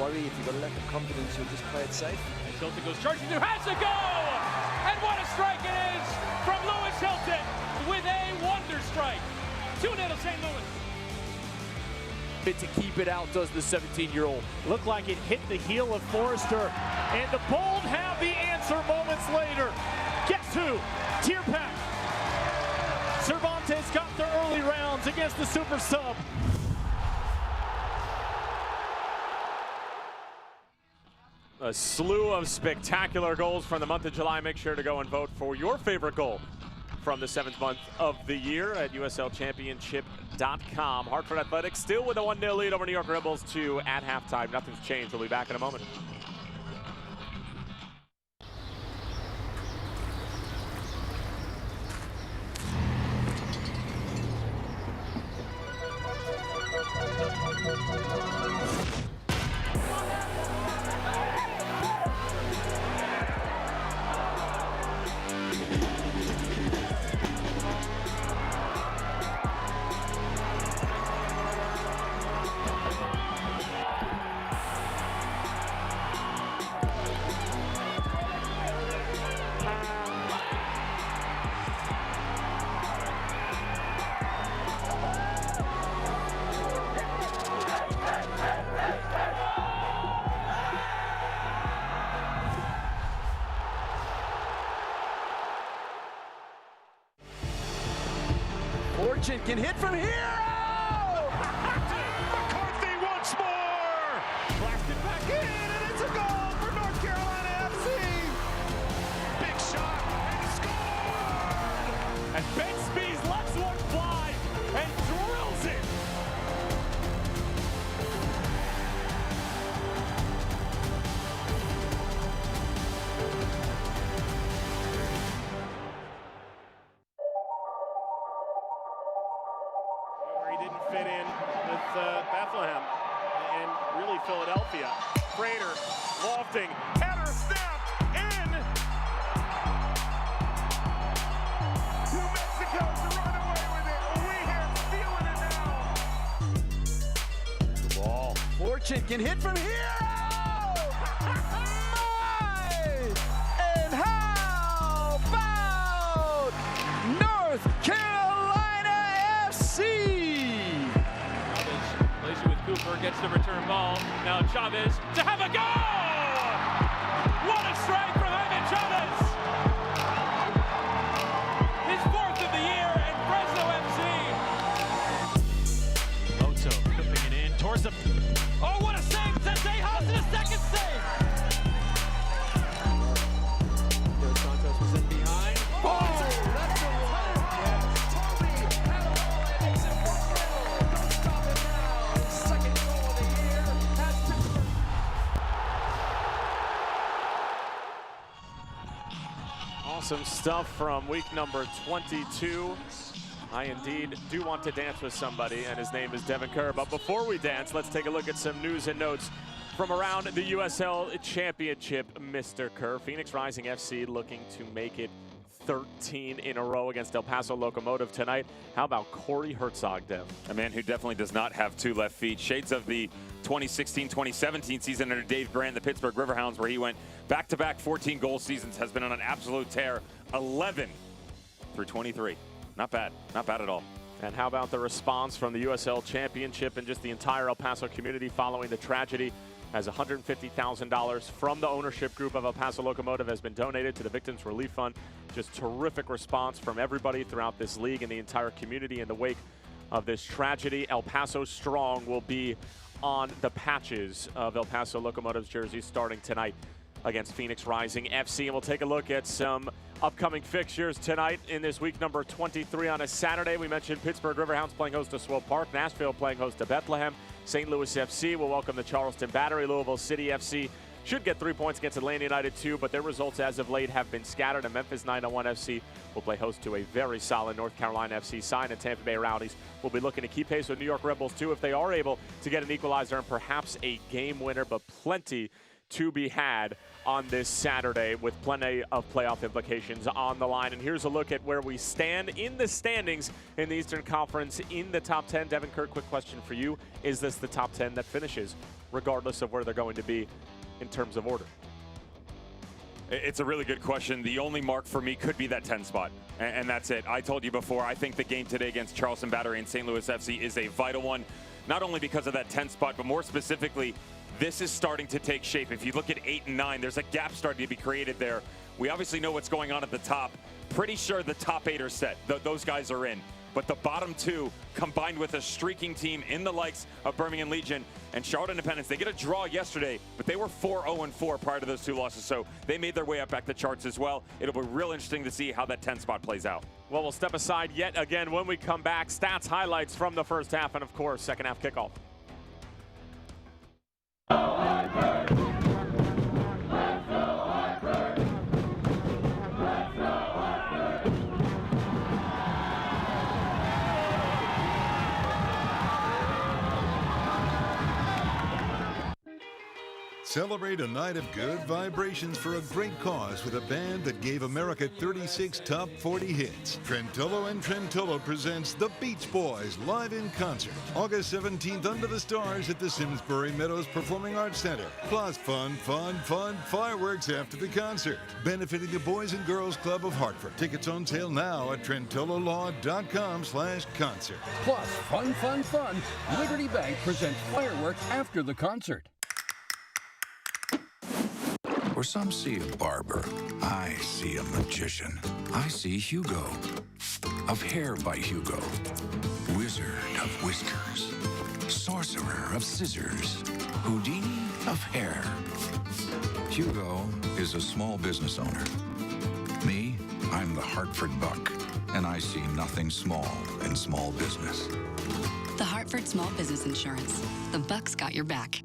Worry if you've got a lack of confidence, you'll just play it safe. And Hilton goes charging through, has to go! And what a strike it is from Lewis Hilton with a wonder strike. 2-0 St. Louis. To keep it out, does the 17-year-old. Looked like it hit the heel of Forrester, and the Bold have the answer moments later. Guess who? Tierpak. Cervantes got the early rounds against the super sub. A slew of spectacular goals from the month of July. Make sure to go and vote for your favorite goal from the 7th month of the year at USLChampionship.com. Hartford Athletics still with a 1-0 lead over New York Rebels 2 at halftime. Nothing's changed. We'll be back in a moment. Fortune can hit from here. Oh! McCarthy once more. Blasted back in, and it's a goal for North Carolina FC. Big shot and scored. And Ben Spees lets one fly and drills it. Fit in with Bethlehem and really Philadelphia. Frater, lofting, header snapped in. New Mexico's run away with it. Weehan's feeling it now. The ball. Fortune can hit from here. And how about North Carolina FC? Cooper gets the return ball. Now Chavez to have a goal! What a strike from Ivan Chavez! His 4th of the year at Fresno FC. Loto flipping it in towards the... Oh, what a save! Tejas in a second save! Some stuff from week number 22. I indeed do want to dance with somebody, and his name is Devin Kerr. But before we dance, let's take a look at some news and notes from around the USL Championship, Mr. Kerr. Phoenix Rising FC looking to make it 13 in a row against El Paso Locomotive tonight. How about Corey Herzog, Dev? A man who definitely does not have two left feet. Shades of the 2016-2017 season under Dave Grant, the Pittsburgh Riverhounds, where he went back-to-back 14-goal seasons, has been on an absolute tear. 11 through 23. Not bad. Not bad at all. And how about the response from the USL Championship and just the entire El Paso community following the tragedy, as $150,000 from the ownership group of El Paso Locomotive has been donated to the Victims Relief Fund. Just terrific response from everybody throughout this league and the entire community in the wake of this tragedy. El Paso Strong will be on the patches of El Paso Locomotive's jerseys starting tonight against Phoenix Rising FC. And we'll take a look at some upcoming fixtures tonight in this week number 23 on a Saturday. We mentioned Pittsburgh Riverhounds playing host to Swope Park, Nashville playing host to Bethlehem, St. Louis FC will welcome the Charleston Battery, Louisville City FC should get 3 points against Atlanta United too, but their results as of late have been scattered, and Memphis 901 FC will play host to a very solid North Carolina FC side, and Tampa Bay Rowdies will be looking to keep pace with New York Rebels too if they are able to get an equalizer and perhaps a game winner, but plenty to be had on this Saturday with plenty of playoff implications on the line. And here's a look at where we stand in the standings in the Eastern Conference in the top 10. Devin Kerr, quick question for you. Is this the top 10 that finishes, regardless of where they're going to be in terms of order? It's a really good question. The only mark for me could be that 10 spot, and that's it. I told you before, I think the game today against Charleston Battery and St. Louis FC is a vital one, not only because of that 10 spot, but more specifically, this is starting to take shape. If you look at 8 and 9, there's a gap starting to be created there. We obviously know what's going on at the top. Pretty sure the top 8 are set. Those guys are in. But the bottom 2, combined with a streaking team in the likes of Birmingham Legion and Charlotte Independence, they get a draw yesterday, but they were 4-0-4 prior to those 2 losses, so they made their way up back the charts as well. It'll be real interesting to see how that 10 spot plays out. Well, we'll step aside yet again when we come back. Stats, highlights from the first half, and of course, second half kickoff. Celebrate a night of good vibrations for a great cause with a band that gave America 36 top 40 hits. Trentolo and Trentolo presents the Beach Boys live in concert. August 17th under the stars at the Simsbury Meadows Performing Arts Center. Plus fun fireworks after the concert. Benefiting the Boys and Girls Club of Hartford. Tickets on sale now at trentololaw.com/concert. Plus fun. Liberty Bank presents fireworks after the concert. Where some see a barber, I see a magician. I see Hugo, of Hair by Hugo. Wizard of whiskers. Sorcerer of scissors. Houdini of hair. Hugo is a small business owner. Me, I'm the Hartford Buck, and I see nothing small in small business. The Hartford Small Business Insurance. The Buck's got your back.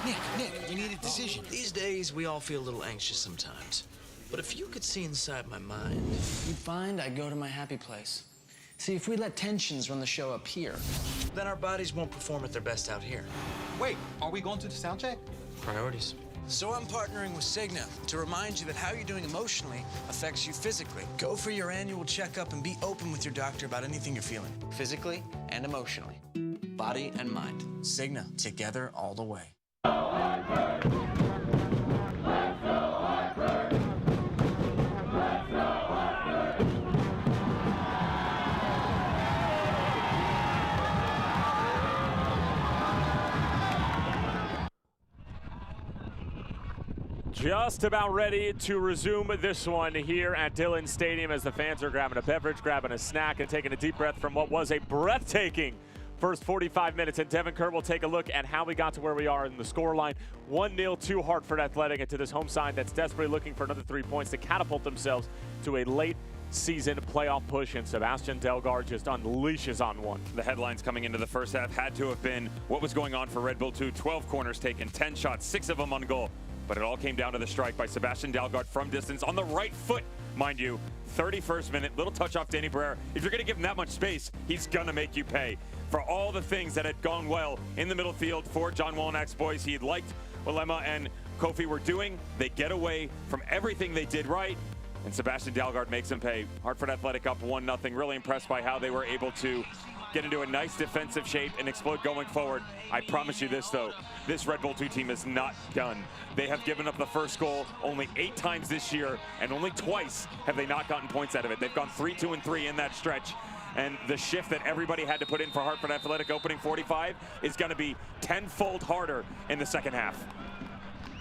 Nick, we need a decision. These days, we all feel a little anxious sometimes. But if you could see inside my mind, you'd find I go to my happy place. See, if we let tensions run the show up here, then our bodies won't perform at their best out here. Wait, are we going to the sound check? Priorities. So I'm partnering with Cigna to remind you that how you're doing emotionally affects you physically. Go for your annual checkup and be open with your doctor about anything you're feeling, physically and emotionally. Body and mind. Cigna, together all the way. Just about ready to resume this one here at Dillon Stadium as the fans are grabbing a beverage, grabbing a snack, and taking a deep breath from what was a breathtaking first 45 minutes. And Devin Kerr will take a look at how we got to where we are in the scoreline. 1-0 to Hartford Athletic, and to this home side that's desperately looking for another 3 points to catapult themselves to a late season playoff push, and Sebastian Delgard just unleashes on one. The headlines coming into the first half had to have been what was going on for Red Bull 2. 12 corners taken, 10 shots, 6 of them on goal. But it all came down to the strike by Sebastian Delgard from distance on the right foot Mind you, 31st minute, little touch off Danny Barrera. If you're going to give him that much space, he's going to make you pay. For all the things that had gone well in the middle field for John Wolinak's boys, he liked what Lemma and Kofi were doing. They get away from everything they did right, and Sebastian Dalgard makes them pay. Hartford Athletic up 1-0. Really impressed by how they were able to get into a nice defensive shape and explode going forward. I promise you this, though. This Red Bull 2 team is not done. They have given up the first goal only 8 times this year, and only twice have they not gotten points out of it. They've gone 3-2-3 in that stretch. And the shift that everybody had to put in for Hartford Athletic opening 45 is going to be tenfold harder in the second half.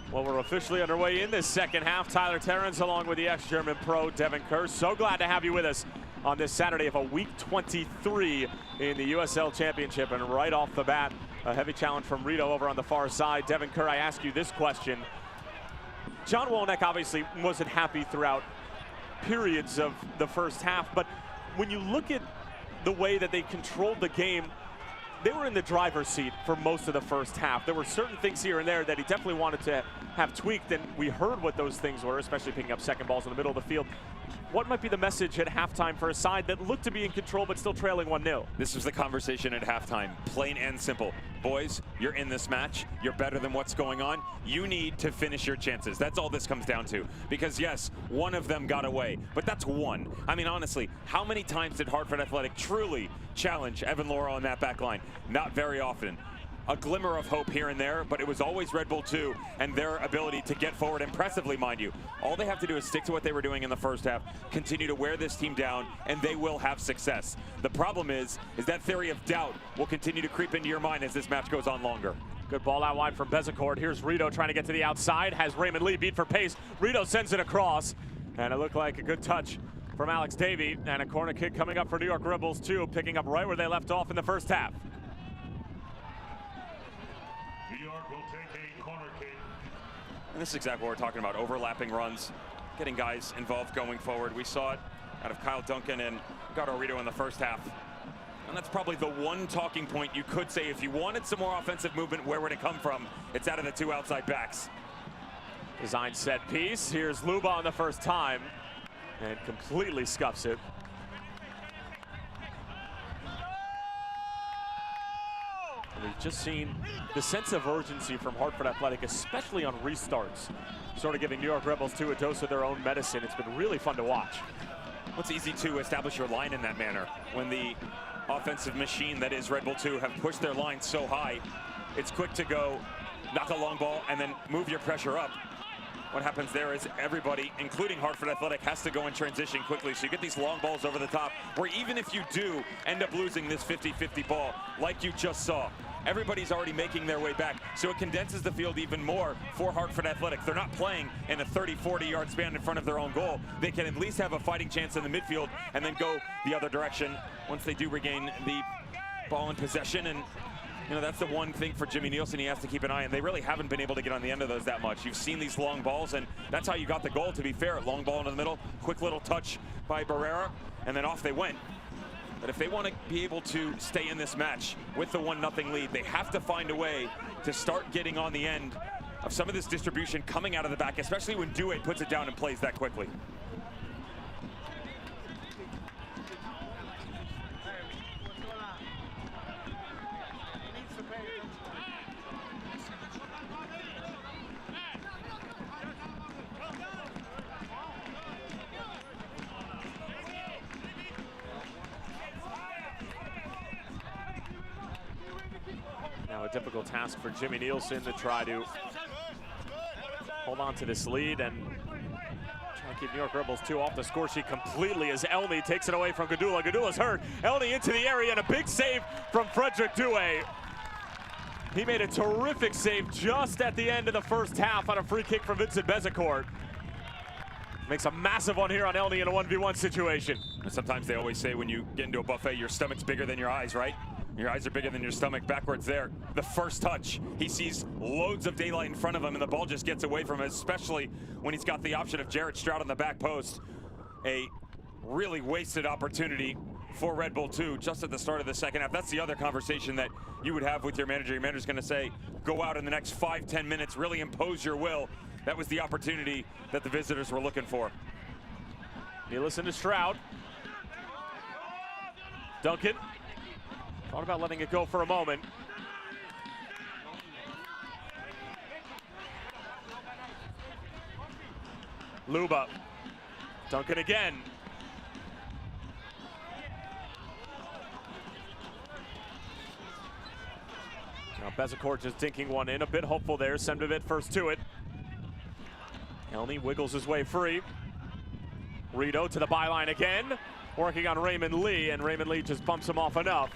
Well, we're officially underway in this second half. Tyler Terrence along with the ex-German pro Devin Kerr. So glad to have you with us on this Saturday of a week 23 in the USL Championship. And right off the bat, a heavy challenge from Rito over on the far side. Devin Kerr, I ask you this question. John Wolinak obviously wasn't happy throughout periods of the first half, but when you look at the way that they controlled the game, they were in the driver's seat for most of the first half. There were certain things here and there that he definitely wanted to have tweaked, and we heard what those things were, especially picking up second balls in the middle of the field. What might be the message at halftime for a side that looked to be in control but still trailing 1-0? This was the conversation at halftime, plain and simple. Boys, you're in this match. You're better than what's going on. You need to finish your chances. That's all this comes down to. Because yes, one of them got away, but that's one. I mean, honestly, how many times did Hartford Athletic truly challenge Evan Laurel on that back line? Not very often. A glimmer of hope here and there, but it was always Red Bull 2 and their ability to get forward impressively, mind you. All they have to do is stick to what they were doing in the first half, continue to wear this team down, and they will have success. The problem is that theory of doubt will continue to creep into your mind as this match goes on longer. Good ball out wide from Bezecourt. Here's Rito trying to get to the outside, has Raymond Lee beat for pace. Rito sends it across, and it looked like a good touch from Alex Davey, and a corner kick coming up for New York Rebels 2, picking up right where they left off in the first half. New York will take a corner kick. And this is exactly what we're talking about, overlapping runs, getting guys involved going forward. We saw it out of Kyle Duncan and Gato Rito in the first half. And that's probably the one talking point you could say if you wanted some more offensive movement, where would it come from? It's out of the 2 outside backs. Design set piece. Here's Luba on the first time and completely scuffs it. We've just seen the sense of urgency from Hartford Athletic, especially on restarts, sort of giving New York Rebels 2 a dose of their own medicine. It's been really fun to watch. Well, it's easy to establish your line in that manner. When the offensive machine that is Red Bull 2 have pushed their line so high, it's quick to go knock a long ball and then move your pressure up. What happens there is everybody, including Hartford Athletic, has to go in transition quickly. So you get these long balls over the top, where even if you do end up losing this 50-50 ball, like you just saw, everybody's already making their way back. So it condenses the field even more for Hartford Athletic. They're not playing in a 30-40 yard span in front of their own goal. They can at least have a fighting chance in the midfield and then go the other direction once they do regain the ball in possession. And you know, that's the one thing for Jimmy Nielsen he has to keep an eye on. They really haven't been able to get on the end of those that much. You've seen these long balls, and that's how you got the goal, to be fair. Long ball into the middle, quick little touch by Barrera, and then off they went. But if they want to be able to stay in this match with the 1-0 lead, they have to find a way to start getting on the end of some of this distribution coming out of the back, especially when Douay puts it down and plays that quickly. Now a difficult task for Jimmy Nielsen to try to hold on to this lead and try to keep New York Rebels 2 off the score sheet completely as Elney takes it away from Gadula. Gadula's hurt. Elney into the area and a big save from Frederick Douay. He made a terrific save just at the end of the first half on a free kick from Vincent Bezecourt. Makes a massive one here on Elney in a 1v1 situation. And sometimes they always say when you get into a buffet, your stomach's bigger than your eyes, right? Your eyes are bigger than your stomach. Backwards there. The first touch, he sees loads of daylight in front of him, and the ball just gets away from him, especially when he's got the option of Jarrett Stroud on the back post. A really wasted opportunity for Red Bull 2 just at the start of the second half. That's the other conversation that you would have with your manager. Your manager's going to say, go out in the next 5-10 minutes, really impose your will. That was the opportunity that the visitors were looking for. Nielsen to Stroud. Duncan thought about letting it go for a moment. Luba. Duncan again. Now Bezecourt just dinking one in, a bit hopeful there. Semdovic first to it. Elney wiggles his way free. Rito to the byline again, working on Raymond Lee, and Raymond Lee just bumps him off enough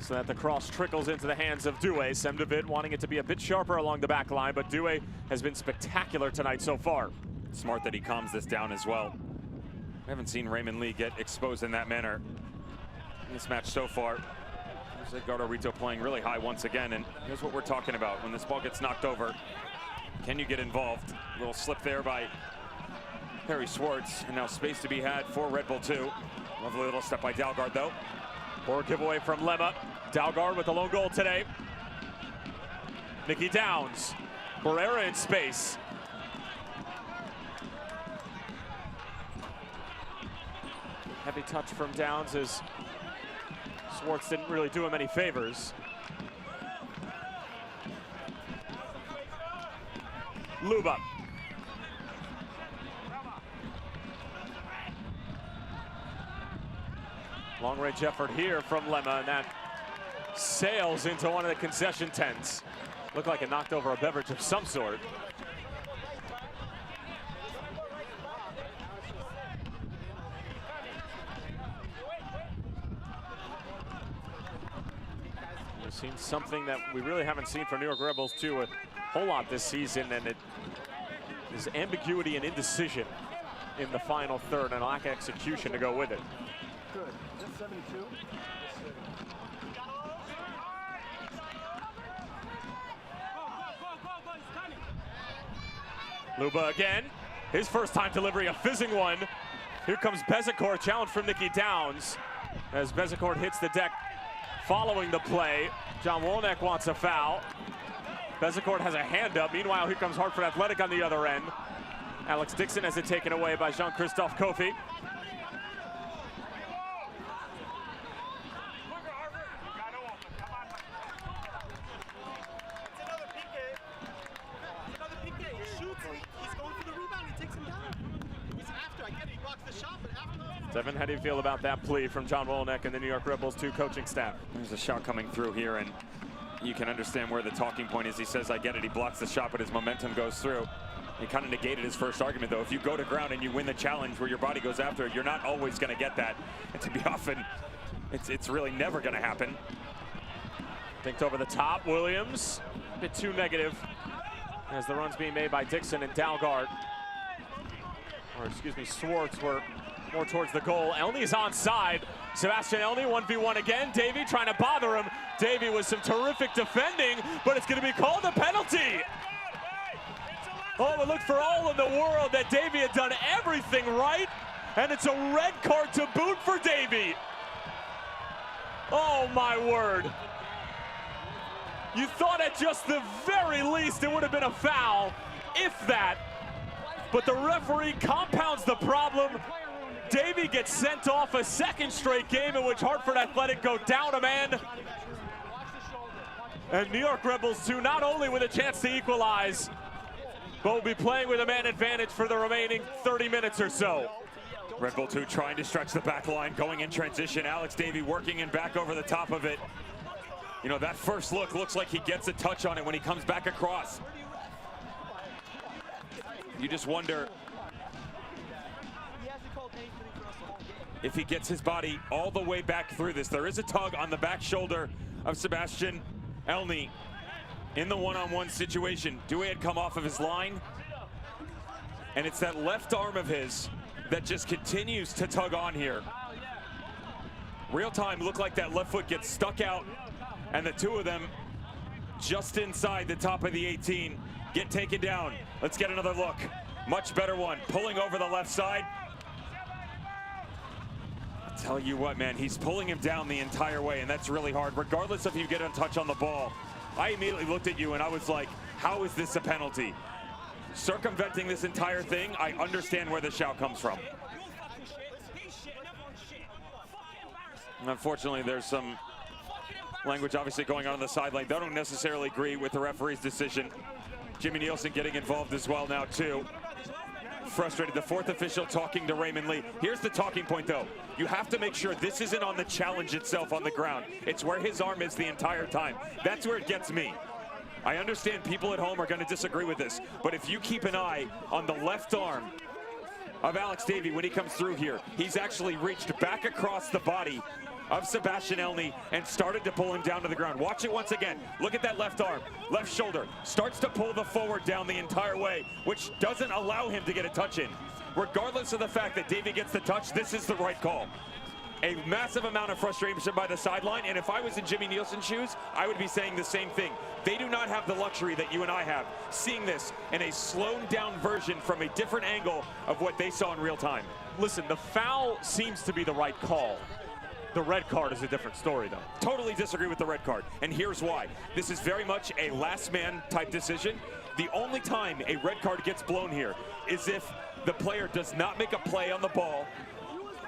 so that the cross trickles into the hands of Douay. Semdovic wanting it to be a bit sharper along the back line, but Douay has been spectacular tonight so far. Smart that he calms this down as well. I haven't seen Raymond Lee get exposed in that manner in this match so far. There's Edgardo Rito playing really high once again, and here's what we're talking about. When this ball gets knocked over, can you get involved? A little slip there by Harry Schwartz, and now space to be had for Red Bull 2. Lovely little step by Dalgard, though. Poor giveaway from Lemma. Dalgard with the lone goal today. Nicky Downs. Barrera in space. Heavy touch from Downs as Schwartz didn't really do him any favors. Luba. Long range effort here from Lemma, and that sails into one of the concession tents. Looked like it knocked over a beverage of some sort. We've seen something that we really haven't seen from New York Red Bulls 2 a whole lot this season, and it is ambiguity and indecision in the final third, and lack of execution to go with it. Good. Just 72. Luba again. His first time delivery, a fizzing one. Here comes Bezecourt, challenge from Nicky Downs. As Bezecourt hits the deck following the play. John Wolnick wants a foul. Bezecourt has a hand up. Meanwhile, here comes Hartford Athletic on the other end. Alex Dixon has it taken away by Jean-Christophe Kofi. Devin, how do you feel about that plea from John Wolnick and the New York Red Bulls 2 coaching staff? There's a shot coming through here, and you can understand where the talking point is. He says, I get it, he blocks the shot, but his momentum goes through. He kind of negated his first argument, though. If you go to ground and you win the challenge where your body goes after it, you're not always going to get that. And to be often, it's really never going to happen. Dinked over the top, Williams. A bit too negative as the run's being made by Dixon and Dalgard. Or excuse me, Schwartz were more towards the goal. Elney's onside. Sebastian Elney, 1v1 again. Davey trying to bother him. Davey with some terrific defending, but it's going to be called a penalty. Oh, it looked for all in the world that Davey had done everything right, and it's a red card to boot for Davey. Oh, my word. You thought at just the very least it would have been a foul, if that. But the referee compounds the problem. Davey gets sent off, a second straight game in which Hartford Athletic go down a man. And New York Red Bulls 2 not only with a chance to equalize, but will be playing with a man advantage for the remaining 30 minutes or so. Red Bull 2 trying to stretch the back line, going in transition. Alex Davey working in back over the top of it. You know, that first look looks like he gets a touch on it when he comes back across. You just wonder if he gets his body all the way back through this. There is a tug on the back shoulder of Sebastian Elney in the one-on-one situation. Douay had come off of his line, and it's that left arm of his that just continues to tug on here. Real time, looked like that left foot gets stuck out, and the two of them just inside the top of the 18 get taken down. Let's get another look. Much better one, pulling over the left side. I'll tell you what, man, he's pulling him down the entire way, and that's really hard, regardless if you get a touch on the ball. I immediately looked at you and I was like, how is this a penalty? Circumventing this entire thing, I understand where the shout comes from. And unfortunately, there's some language obviously going on the sideline. They don't necessarily agree with the referee's decision. Jimmy Nielsen getting involved as well now too. Frustrated, the fourth official talking to Raymond Lee. Here's the talking point though. You have to make sure this isn't on the challenge itself on the ground. It's where his arm is the entire time. That's where it gets me. I understand people at home are going to disagree with this, but if you keep an eye on the left arm of Alex Davey when he comes through here, he's actually reached back across the body of Sebastian Elney and started to pull him down to the ground. Watch it once again. Look at that left arm, left shoulder. Starts to pull the forward down the entire way, which doesn't allow him to get a touch in. Regardless of the fact that Davey gets the touch, this is the right call. A massive amount of frustration by the sideline, and if I was in Jimmy Nielsen's shoes, I would be saying the same thing. They do not have the luxury that you and I have, seeing this in a slowed down version from a different angle of what they saw in real time. Listen, the foul seems to be the right call. The red card is a different story, though. Totally disagree with the red card, and here's why. This is very much a last man type decision. The only time a red card gets blown here is if the player does not make a play on the ball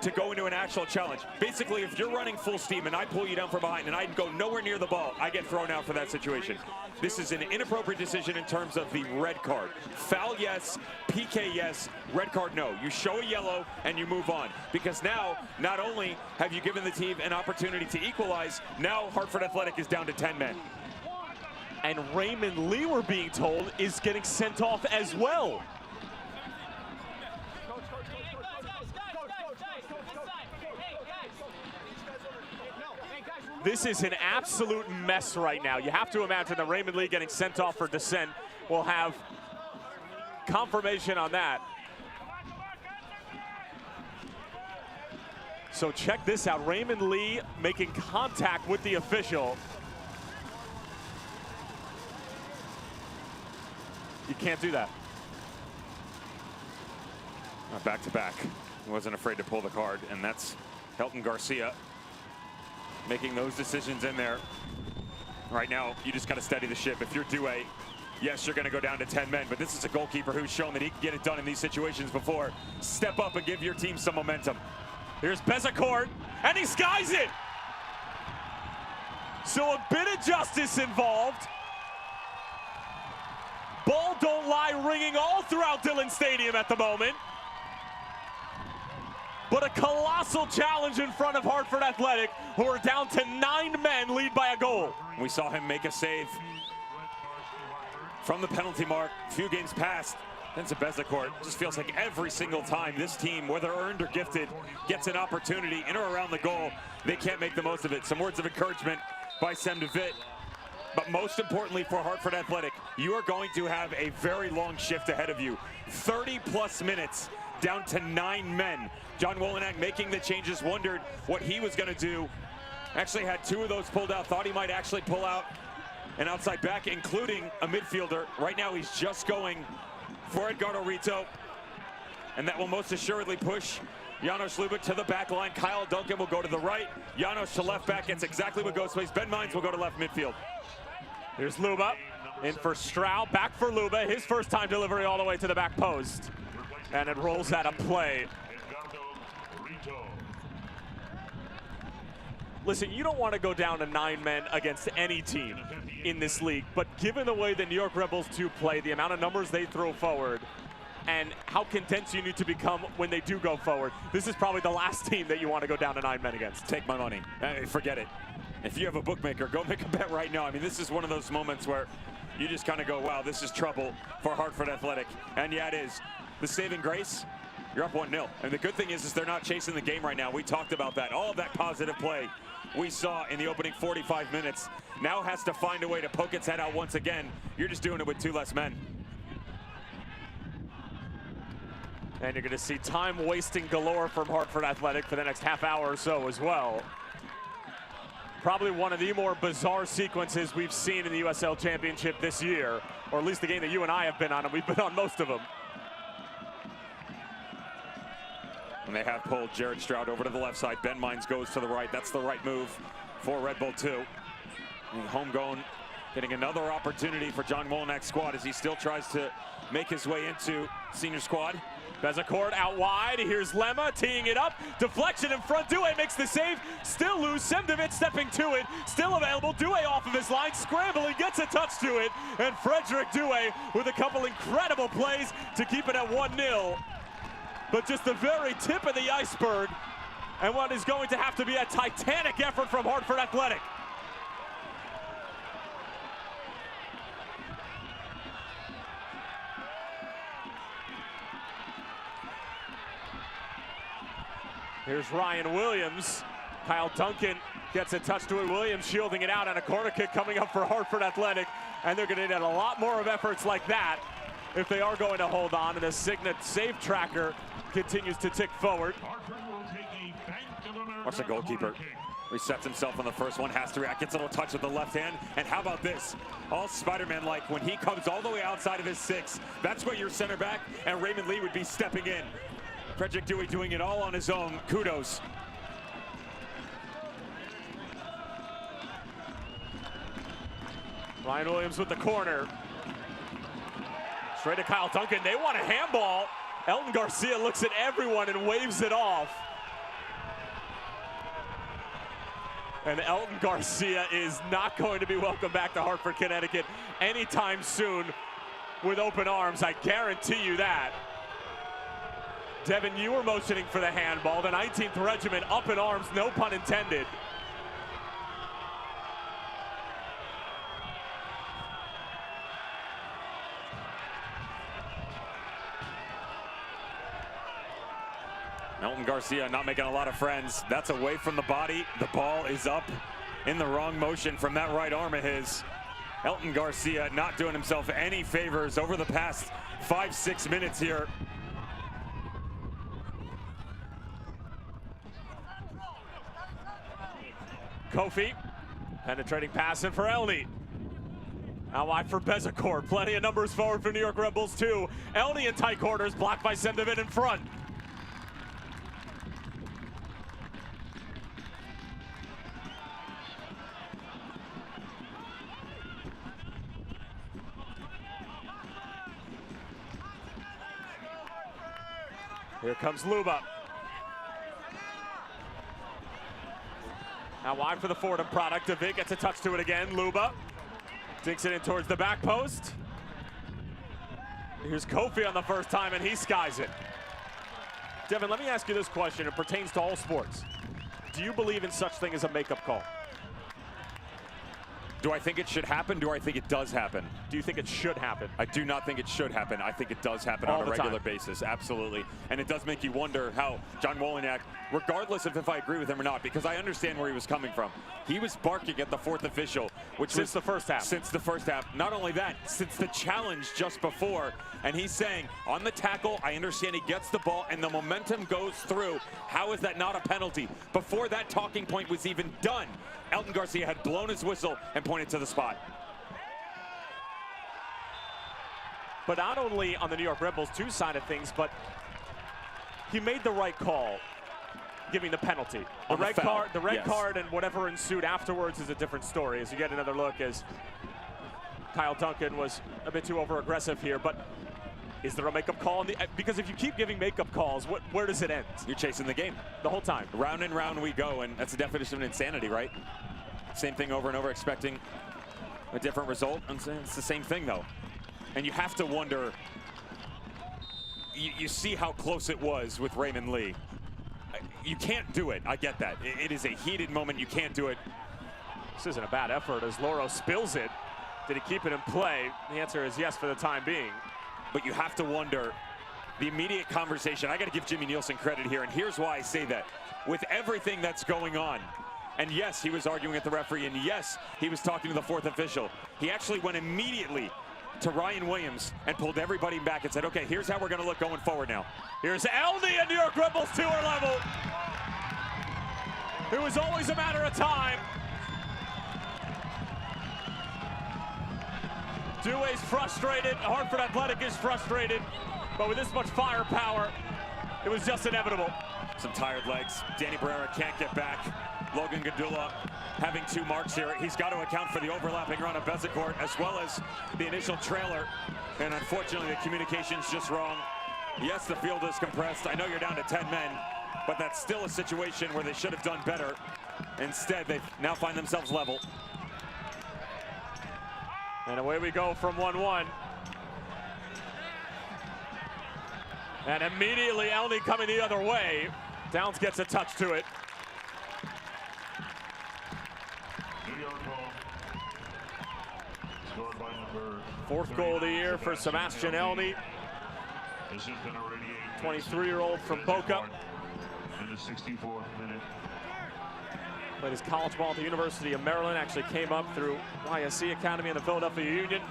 to go into an actual challenge. Basically, if you're running full steam and I pull you down from behind and I go nowhere near the ball, I get thrown out for that situation. This is an inappropriate decision in terms of the red card. Foul, yes. PK, yes. Red card, no. You show a yellow and you move on. Because now, not only have you given the team an opportunity to equalize, now Hartford Athletic is down to 10 men. And Raymond Lee, we're being told, is getting sent off as well. This is an absolute mess right now. You have to imagine that Raymond Lee getting sent off for dissent will have confirmation on that. So check this out. Raymond Lee making contact with the official. You can't do that. Back to back. He wasn't afraid to pull the card, and that's Helton Garcia making those decisions in there. Right now, you just got to steady the ship. If you're Due, yes, you're going to go down to 10 men, but this is a goalkeeper who's shown that he can get it done in these situations before. Step up and give your team some momentum. Here's Bezecourt, and he skies it. So a bit of justice involved. Ball don't lie ringing all throughout Dillon Stadium at the moment. But a colossal challenge in front of Hartford Athletic, who are down to 9 men, lead by a goal. We saw him make a save from the penalty mark a few games past. Then to Bezecourt. Just feels like every single time this team, whether earned or gifted, gets an opportunity in or around the goal, they can't make the most of it. Some words of encouragement by Sem de Witt. But most importantly for Hartford Athletic, you are going to have a very long shift ahead of you. 30-plus minutes down to 9 men. John Wolenak making the changes, wondered what he was going to do. Actually had 2 of those pulled out, thought he might actually pull out an outside back, including a midfielder. Right now he's just going for Edgardo Rito, and that will most assuredly push Janos Lubick to the back line. Kyle Duncan will go to the right. Janos to left back. It's exactly what goes place. Ben Mines will go to left midfield. Here's Luba in for Stroud, back for Luba. His first time delivery all the way to the back post. And it rolls out of play. Listen, you don't want to go down to 9 men against any team in this league, but given the way the New York Rebels do play, the amount of numbers they throw forward, and how condensed you need to become when they do go forward, this is probably the last team that you want to go down to 9 men against. Take my money. Forget it. If you have a bookmaker, go make a bet right now. I mean, this is one of those moments where you just kind of go, wow, this is trouble for Hartford Athletic. And yeah, it is. The saving grace, you're up 1-0. And the good thing is they're not chasing the game right now. We talked about that. All of that positive play we saw in the opening 45 minutes now has to find a way to poke its head out once again. You're just doing it with 2 less men. And you're going to see time wasting galore from Hartford Athletic for the next half hour or so as well. Probably one of the more bizarre sequences we've seen in the USL Championship this year, or at least the game that you and I have been on, and we've been on most of them. And they have pulled Jared Stroud over to the left side. Ben Mines goes to the right. That's the right move for Red Bull 2. And homegrown getting another opportunity for John Wolenak's squad as he still tries to make his way into senior squad. Bezecourt out wide. Here's Lemma teeing it up. Deflection in front. Douay makes the save. Still loose. Semdovic stepping to it. Still available. Douay off of his line. Scrambling. Gets a touch to it. And Frederick Douay with a couple incredible plays to keep it at 1-0. But just the very tip of the iceberg. And what is going to have to be a titanic effort from Hartford Athletic. Here's Ryan Williams. Kyle Duncan gets a touch to it. Williams shielding it out on a corner kick coming up for Hartford Athletic. And they're going to need a lot more of efforts like that if they are going to hold on. And the Signet save tracker continues to tick forward. Watch the goalkeeper. Resets himself on the first one, has to react, gets a little touch with the left hand. And how about this? All Spider-Man-like, when he comes all the way outside of his 6, that's what your center back and Raymond Lee would be stepping in. Frederick Douay doing it all on his own. Kudos. Ryan Williams with the corner. Straight to Kyle Duncan. They want a handball. Elton Garcia looks at everyone and waves it off. And Elton Garcia is not going to be welcome back to Hartford, Connecticut anytime soon with open arms. I guarantee you that. Devin, you were motioning for the handball. The 19th Regiment up in arms, no pun intended. Elton Garcia not making a lot of friends. That's away from the body. The ball is up in the wrong motion from that right arm of his. Elton Garcia not doing himself any favors over the past 5-6 minutes here. Kofi, penetrating pass in for Elney. Now wide for Bezecourt. Plenty of numbers forward for New York Red Bulls too. Elney in tight quarters, blocked by Semdovic in front. Here comes Luba. Now wide for the Fordham product. DeVig gets a touch to it again. Luba dinks it in towards the back post. Here's Kofi on the first time, and he skies it. Devin, let me ask you this question. It pertains to all sports. Do you believe in such thing as a makeup call? Do I think it should happen? Do I think it does happen? Do you think it should happen? I do not think it should happen. I think it does happen All on a the regular time. basis, absolutely. And it does make you wonder how John Wolyniak, regardless of if I agree with him or not, because I understand where he was coming from. He was barking at the fourth official, which since the first half. Since the first half. Not only that, since the challenge just before. And he's saying, on the tackle, I understand he gets the ball and the momentum goes through. How is that not a penalty? Before that talking point was even done, Elton Garcia had blown his whistle and pointed to the spot. But not only on the New York Red Bulls 2 side of things, but he made the right call, giving the penalty. The red card and whatever ensued afterwards is a different story. As you get another look, as Kyle Duncan was a bit too over-aggressive here, but is there a makeup call? Because if you keep giving makeup calls, where does it end? You're chasing the game. The whole time. Round and round we go, and that's the definition of insanity, right? Same thing over and over, expecting a different result. It's the same thing, though. And you have to wonder, you see how close it was with Raymond Lee. You can't do it, I get that. It is a heated moment, you can't do it. This isn't a bad effort as Loro spills it. Did he keep it in play? The answer is yes for the time being. But you have to wonder, the immediate conversation, I gotta give Jimmy Nielsen credit here, and here's why I say that. With everything that's going on, and yes, he was arguing at the referee, and yes, he was talking to the fourth official. He actually went immediately to Ryan Williams and pulled everybody back and said, okay, here's how we're gonna look going forward now. Here's Elney, and New York Red Bulls 2 are level. It was always a matter of time. Douay's frustrated, Hartford Athletic is frustrated, but with this much firepower, it was just inevitable. Some tired legs. Danny Barrera can't get back. Logan Gandula having 2 marks here. He's got to account for the overlapping run of Bezecourt as well as the initial trailer. And unfortunately, the communication's just wrong. Yes, the field is compressed. I know you're down to 10 men, but that's still a situation where they should have done better. Instead, they now find themselves level. And away we go from 1-1. And immediately Elney coming the other way. Downs gets a touch to it. Fourth goal of the year for Sebastian Elney. 23-year-old from Boca. In the 64th minute. Played his college ball at the University of Maryland. Actually came up through YSC Academy in the Philadelphia Union.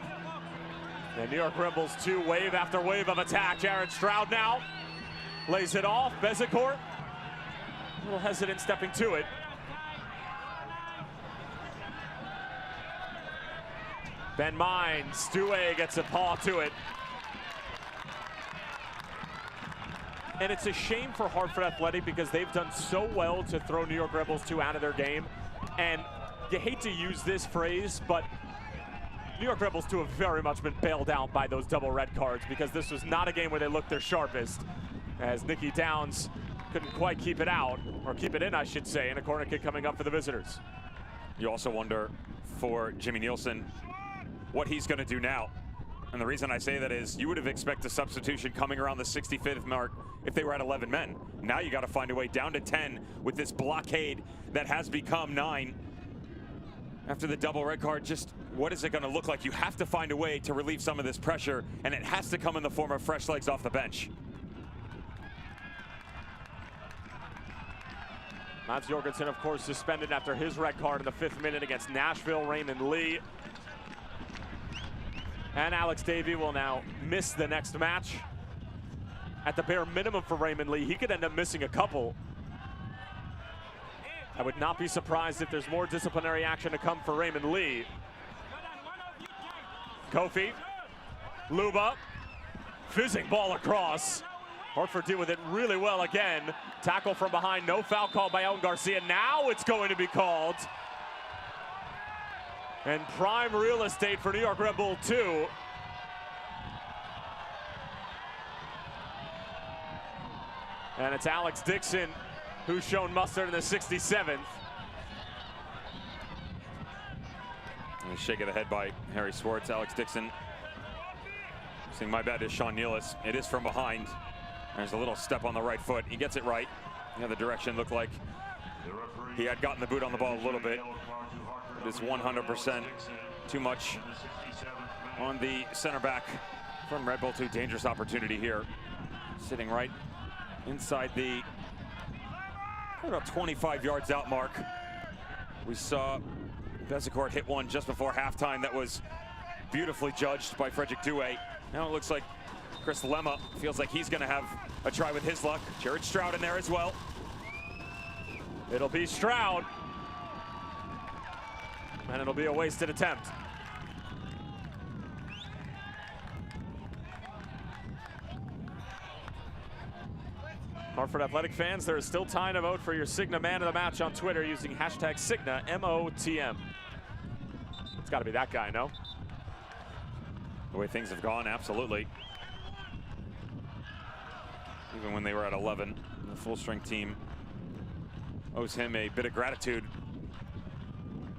The New York Rebels 2, wave after wave of attack. Jared Stroud now lays it off. Bezecourt, a little hesitant stepping to it. Ben Mines, Stoué gets a paw to it. And it's a shame for Hartford Athletic because they've done so well to throw New York Rebels 2 out of their game. And you hate to use this phrase, but New York Rebels 2 have very much been bailed out by those double red cards because this was not a game where they looked their sharpest, as Nicky Downs couldn't quite keep it out, or keep it in, I should say, and a corner kick coming up for the visitors. You also wonder for Jimmy Nielsen what he's going to do now. And the reason I say that is you would have expected a substitution coming around the 65th mark if they were at 11 men. Now you got to find a way down to 10 with this blockade that has become 9. After the double red card, just what is it going to look like? You have to find a way to relieve some of this pressure, and it has to come in the form of fresh legs off the bench. Mats Jorgensen, of course, suspended after his red card in the 5th minute against Nashville. Raymond Lee and Alex Davey will now miss the next match. At the bare minimum for Raymond Lee, he could end up missing a couple. I would not be surprised if there's more disciplinary action to come for Raymond Lee. Kofi, Luba, fizzing ball across. Hartford deal with it really well again. Tackle from behind, no foul called by Elton Garcia. Now it's going to be called. And prime real estate for New York Red Bull 2. And it's Alex Dixon who's shown mustard in the 67th. And a shake of the head by Harry Swartz. Alex Dixon saying, my bad is Sean Nealis. It is from behind. There's a little step on the right foot. He gets it right. The other direction looked like he had gotten the boot on the ball a little bit. It is 100% too much on the center back from Red Bull 2. Dangerous opportunity here. Sitting right inside the about 25 yards out mark. We saw Bezecourt hit one just before halftime that was beautifully judged by Frederick Douay. Now it looks like Chris Lemma feels like he's going to have a try with his luck. Jared Stroud in there as well. It'll be Stroud. And it'll be a wasted attempt. Hartford Athletic fans, there is still time to vote for your Cigna Man of the Match on Twitter using hashtag Cigna, MOTM. It's got to be that guy, no? The way things have gone, absolutely. Even when they were at 11, the full-strength team owes him a bit of gratitude.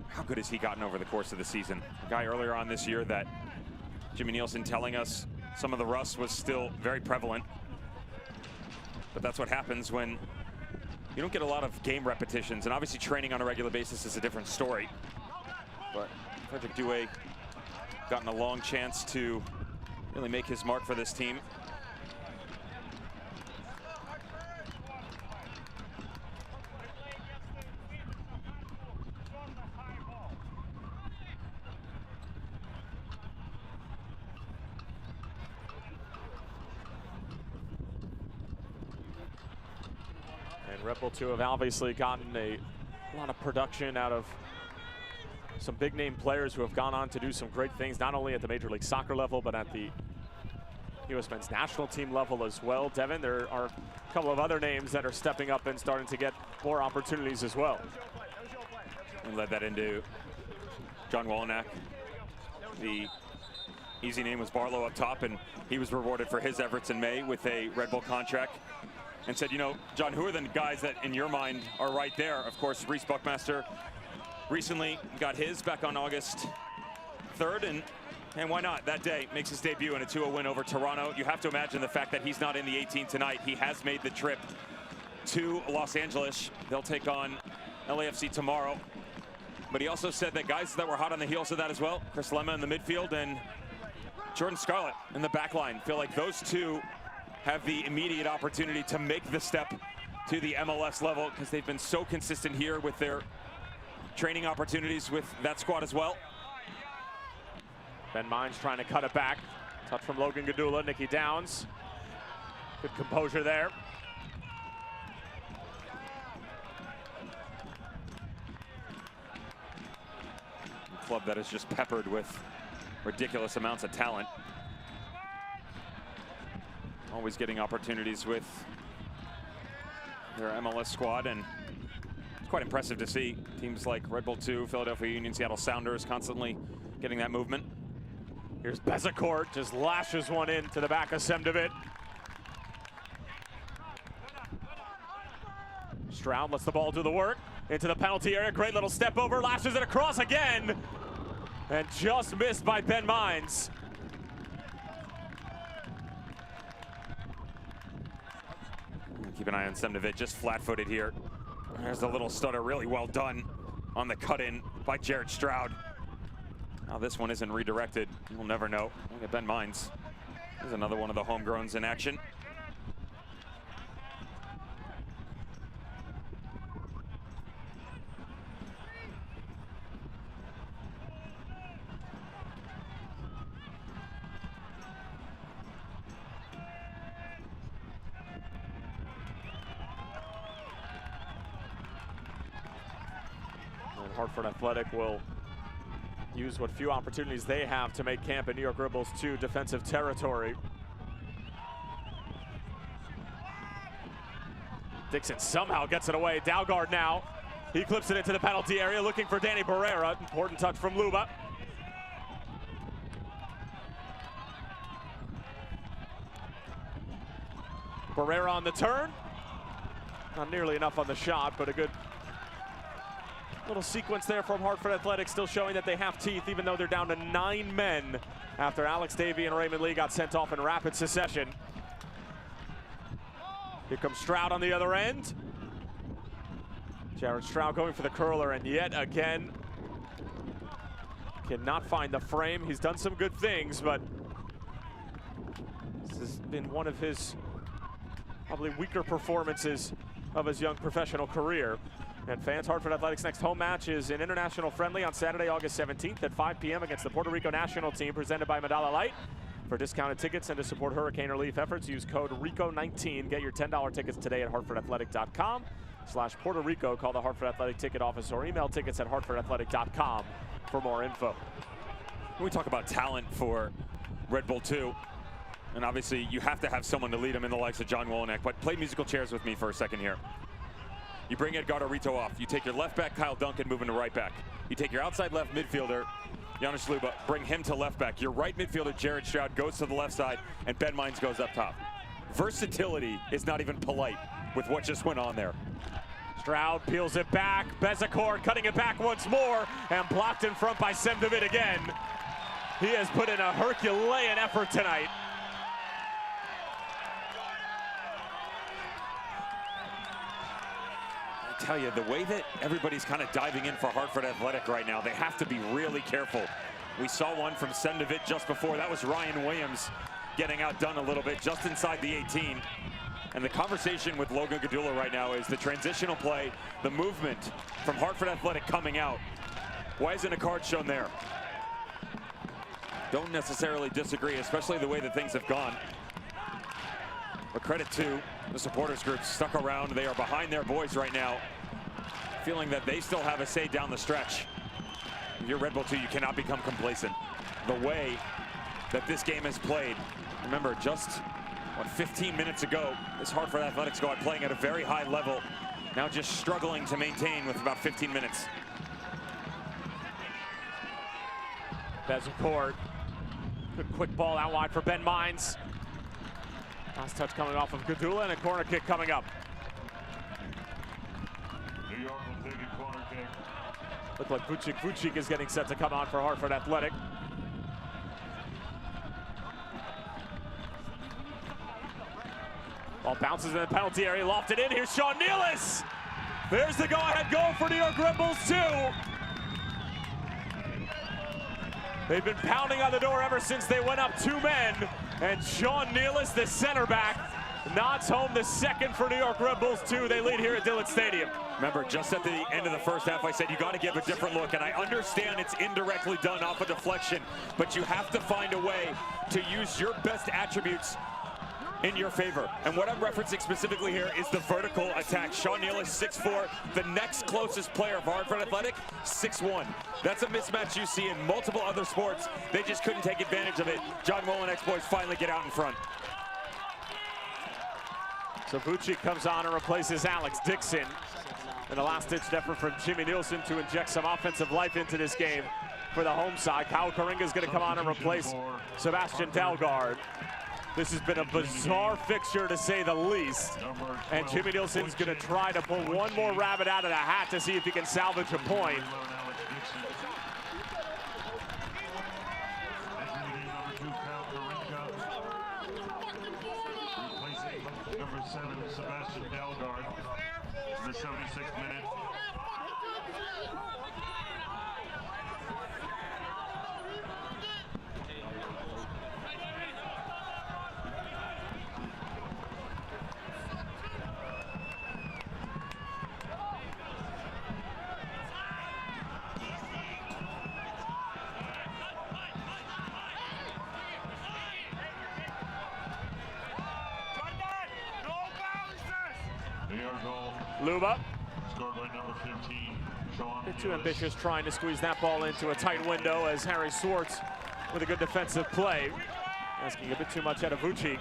How good has he gotten over the course of the season? A guy earlier on this year that Jimmy Nielsen telling us some of the rust was still very prevalent. But that's what happens when you don't get a lot of game repetitions, and obviously training on a regular basis is a different story. But Frederick Douay gotten a long chance to really make his mark for this team. Red Bull 2 have obviously gotten a lot of production out of some big name players who have gone on to do some great things, not only at the Major League Soccer level, but at the U.S. men's national team level as well. Devin, there are a couple of other names that are stepping up and starting to get more opportunities as well. And led that into John Wolonak, the easy name was Barlow up top, and he was rewarded for his efforts in May with a Red Bull contract. And said, you know, John, who are the guys that in your mind are right there? Of course, Reese Buckmaster recently got his back on August 3rd, and why not? That day makes his debut in a 2-0 win over Toronto. You have to imagine the fact that he's not in the 18 tonight. He has made the trip to Los Angeles. They'll take on LAFC tomorrow. But he also said that guys that were hot on the heels of that as well, Chris Lema in the midfield and Jordan Scarlett in the back line, feel like those two have the immediate opportunity to make the step to the MLS level because they've been so consistent here with their training opportunities with that squad as well. Ben Mines trying to cut it back. Touch from Logan Gadula, Nicky Downs. Good composure there. A club that is just peppered with ridiculous amounts of talent. Always getting opportunities with their MLS squad, and it's quite impressive to see teams like Red Bull 2, Philadelphia Union, Seattle Sounders constantly getting that movement. Here's Bezecourt, just lashes one in to the back of Semdovic. Stroud lets the ball do the work into the penalty area. Great little step over, lashes it across again, and just missed by Ben Mines. Keep an eye on Semdovic, just flat-footed here. There's a little stutter, really well done on the cut-in by Jared Stroud. Now this one isn't redirected. We'll never know. Look at Ben Mines. There's another one of the homegrowns in action. Hartford Athletic will use what few opportunities they have to make camp in New York Red Bulls 2 defensive territory. Dixon somehow gets it away. Dalgard now. He clips it into the penalty area, looking for Danny Barrera. Important touch from Luba. Barrera on the turn. Not nearly enough on the shot, but a good little sequence there from Hartford Athletic, still showing that they have teeth, even though they're down to 9 men after Alex Davey and Raymond Lee got sent off in rapid succession. Here comes Stroud on the other end. Jared Stroud going for the curler, and yet again cannot find the frame. He's done some good things, but this has been one of his probably weaker performances of his young professional career. And fans, Hartford Athletics' next home match is an international friendly on Saturday, August 17th at 5 p.m. against the Puerto Rico national team, presented by Medalla Light. For discounted tickets and to support hurricane relief efforts, use code RICO19. Get your $10 tickets today at hartfordathletic.com/Puerto Rico. Call the Hartford Athletic ticket office or email tickets at hartfordathletic.com for more info. When we talk about talent for Red Bull 2, and obviously you have to have someone to lead them in the likes of John Wolyniec, but play musical chairs with me for a second here. You bring Edgardo Rito off. You take your left back, Kyle Duncan, move him to right back. You take your outside left midfielder, Janusz Luba, bring him to left back. Your right midfielder, Jared Stroud, goes to the left side, and Ben Mines goes up top. Versatility is not even polite with what just went on there. Stroud peels it back. Bezecourt cutting it back once more, and blocked in front by Semdovic again. He has put in a Herculean effort tonight. Tell you, the way that everybody's kind of diving in for Hartford Athletic right now, they have to be really careful. We saw one from Semdovic just before. That was Ryan Williams getting outdone a little bit just inside the 18. And the conversation with Logan Gadula right now is the transitional play, the movement from Hartford Athletic coming out. Why isn't a card shown there? Don't necessarily disagree, especially the way that things have gone. But credit to the supporters group stuck around. They are behind their boys right now, feeling that they still have a say down the stretch. If you're Red Bull 2, you cannot become complacent. The way that this game is played, remember just, 15 minutes ago, this Hartford Athletic squad playing at a very high level, now just struggling to maintain with about 15 minutes. Bezecourt Good quick ball out wide for Ben Mines. Last touch coming off of Gadula and a corner kick coming up. New York will take a corner kick. Look like Vucic is getting set to come on for Hartford Athletic. Ball bounces in the penalty area, lofted in. Here's Sean Nealis. There's the go-ahead goal for New York Red Bulls 2. They've been pounding on the door ever since they went up 2 men. And Sean Nealis, the center back, nods home the second for New York Red Bulls 2. They lead here at Dillon Stadium. Remember, just at the end of the first half, I said you got to give a different look, and I understand it's indirectly done off a deflection, but you have to find a way to use your best attributes in your favor. And what I'm referencing specifically here is the vertical attack. Sean Nealis, 6'4", the next closest player of Hartford Athletic, 6'1". That's a mismatch you see in multiple other sports. They just couldn't take advantage of it. John Wolinek's boys finally get out in front. So Vucic comes on and replaces Alex Dixon. And a last-ditch effort from Jimmy Nielsen to inject some offensive life into this game for the home side. Kyle Karinga is going to come on and replace Sebastian Dalgard. This has been a bizarre fixture, to say the least. And Jimmy Nielsen's going to try to pull one more rabbit out of the hat to see if he can salvage a point. Number 7, Sebastian Dalgard, in the 76th minute. Luba. Scored by number 15, Sean A bit too Nealis. ambitious trying to squeeze that ball into a tight window as Harry Swartz with a good defensive play. Asking a bit too much out of Vucic.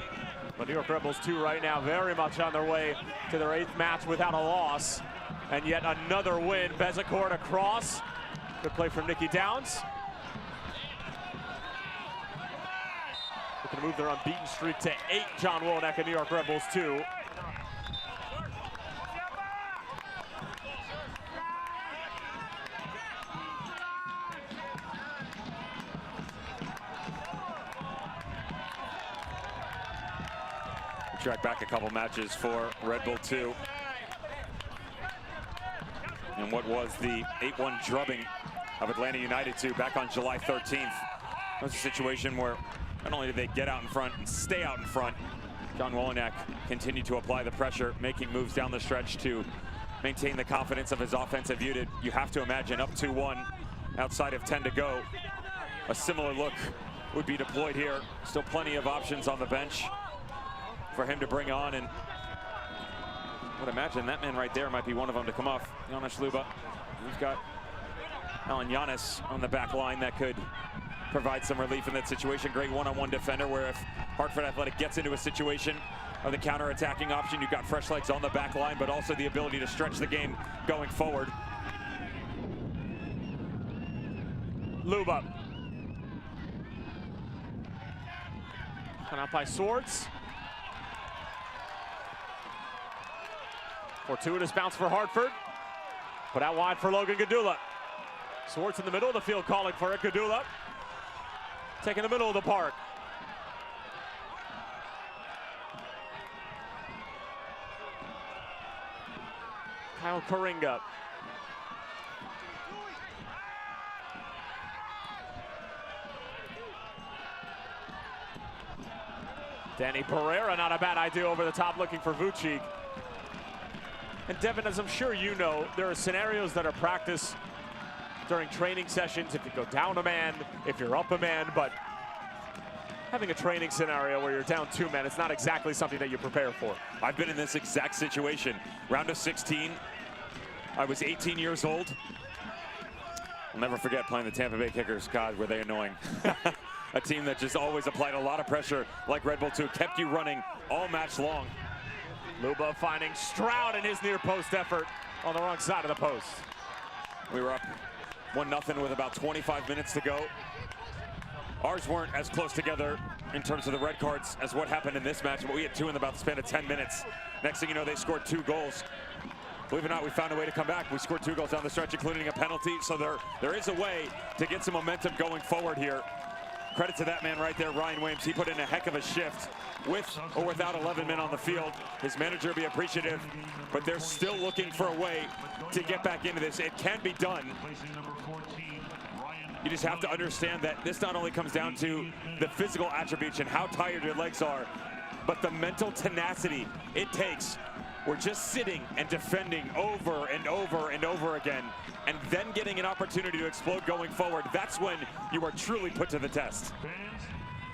But New York Red Bulls 2 right now very much on their way to their 8th match without a loss. And yet another win. Bezecourt across. Good play from Nicky Downs. Looking to move their unbeaten streak to 8, John Wolenek and New York Red Bulls 2. Track back a couple matches for Red Bull 2. And what was the 8-1 drubbing of Atlanta United 2 back on July 13th. It was a situation where not only did they get out in front and stay out in front, John Wolenek continued to apply the pressure, making moves down the stretch to maintain the confidence of his offensive unit. You have to imagine up 2-1 outside of 10 to go. A similar look would be deployed here. Still plenty of options on the bench for him to bring on, and I would imagine that man right there might be one of them to come off. Janos Luba. We've got Alan Giannis on the back line that could provide some relief in that situation. Great one-on-one defender, where if Hartford Athletic gets into a situation of the counter-attacking option, you've got fresh legs on the back line, but also the ability to stretch the game going forward. Luba. Cut out by Swords. Fortuitous bounce for Hartford. Put out wide for Logan Gadula. Swartz in the middle of the field calling for it. Gadula taking the middle of the park. Kyle Karinga. Danny Pereira, not a bad idea over the top, looking for Vucic. And Devin, as I'm sure you know, there are scenarios that are practiced during training sessions if you go down a man, if you're up a man, but having a training scenario where you're down 2 men, it's not exactly something that you prepare for. I've been in this exact situation. Round of 16, I was 18 years old. I'll never forget playing the Tampa Bay Kickers. God, were they annoying. A team that just always applied a lot of pressure, like Red Bull 2, kept you running all match long. Luba finding Stroud in his near post effort on the wrong side of the post. We were up 1-0 with about 25 minutes to go. Ours weren't as close together in terms of the red cards as what happened in this match, but we had 2 in about the span of 10 minutes. Next thing you know, they scored 2 goals. Believe it or not, we found a way to come back. We scored 2 goals down the stretch, including a penalty. So there is a way to get some momentum going forward here. Credit to that man right there, Ryan Williams. He put in a heck of a shift with or without 11 men on the field. His manager will be appreciative, but they're still looking for a way to get back into this. It can be done. You just have to understand that this not only comes down to the physical attributes and how tired your legs are, but the mental tenacity it takes. We're just sitting and defending over and over and over again, and then getting an opportunity to explode going forward. That's when you are truly put to the test. Fans,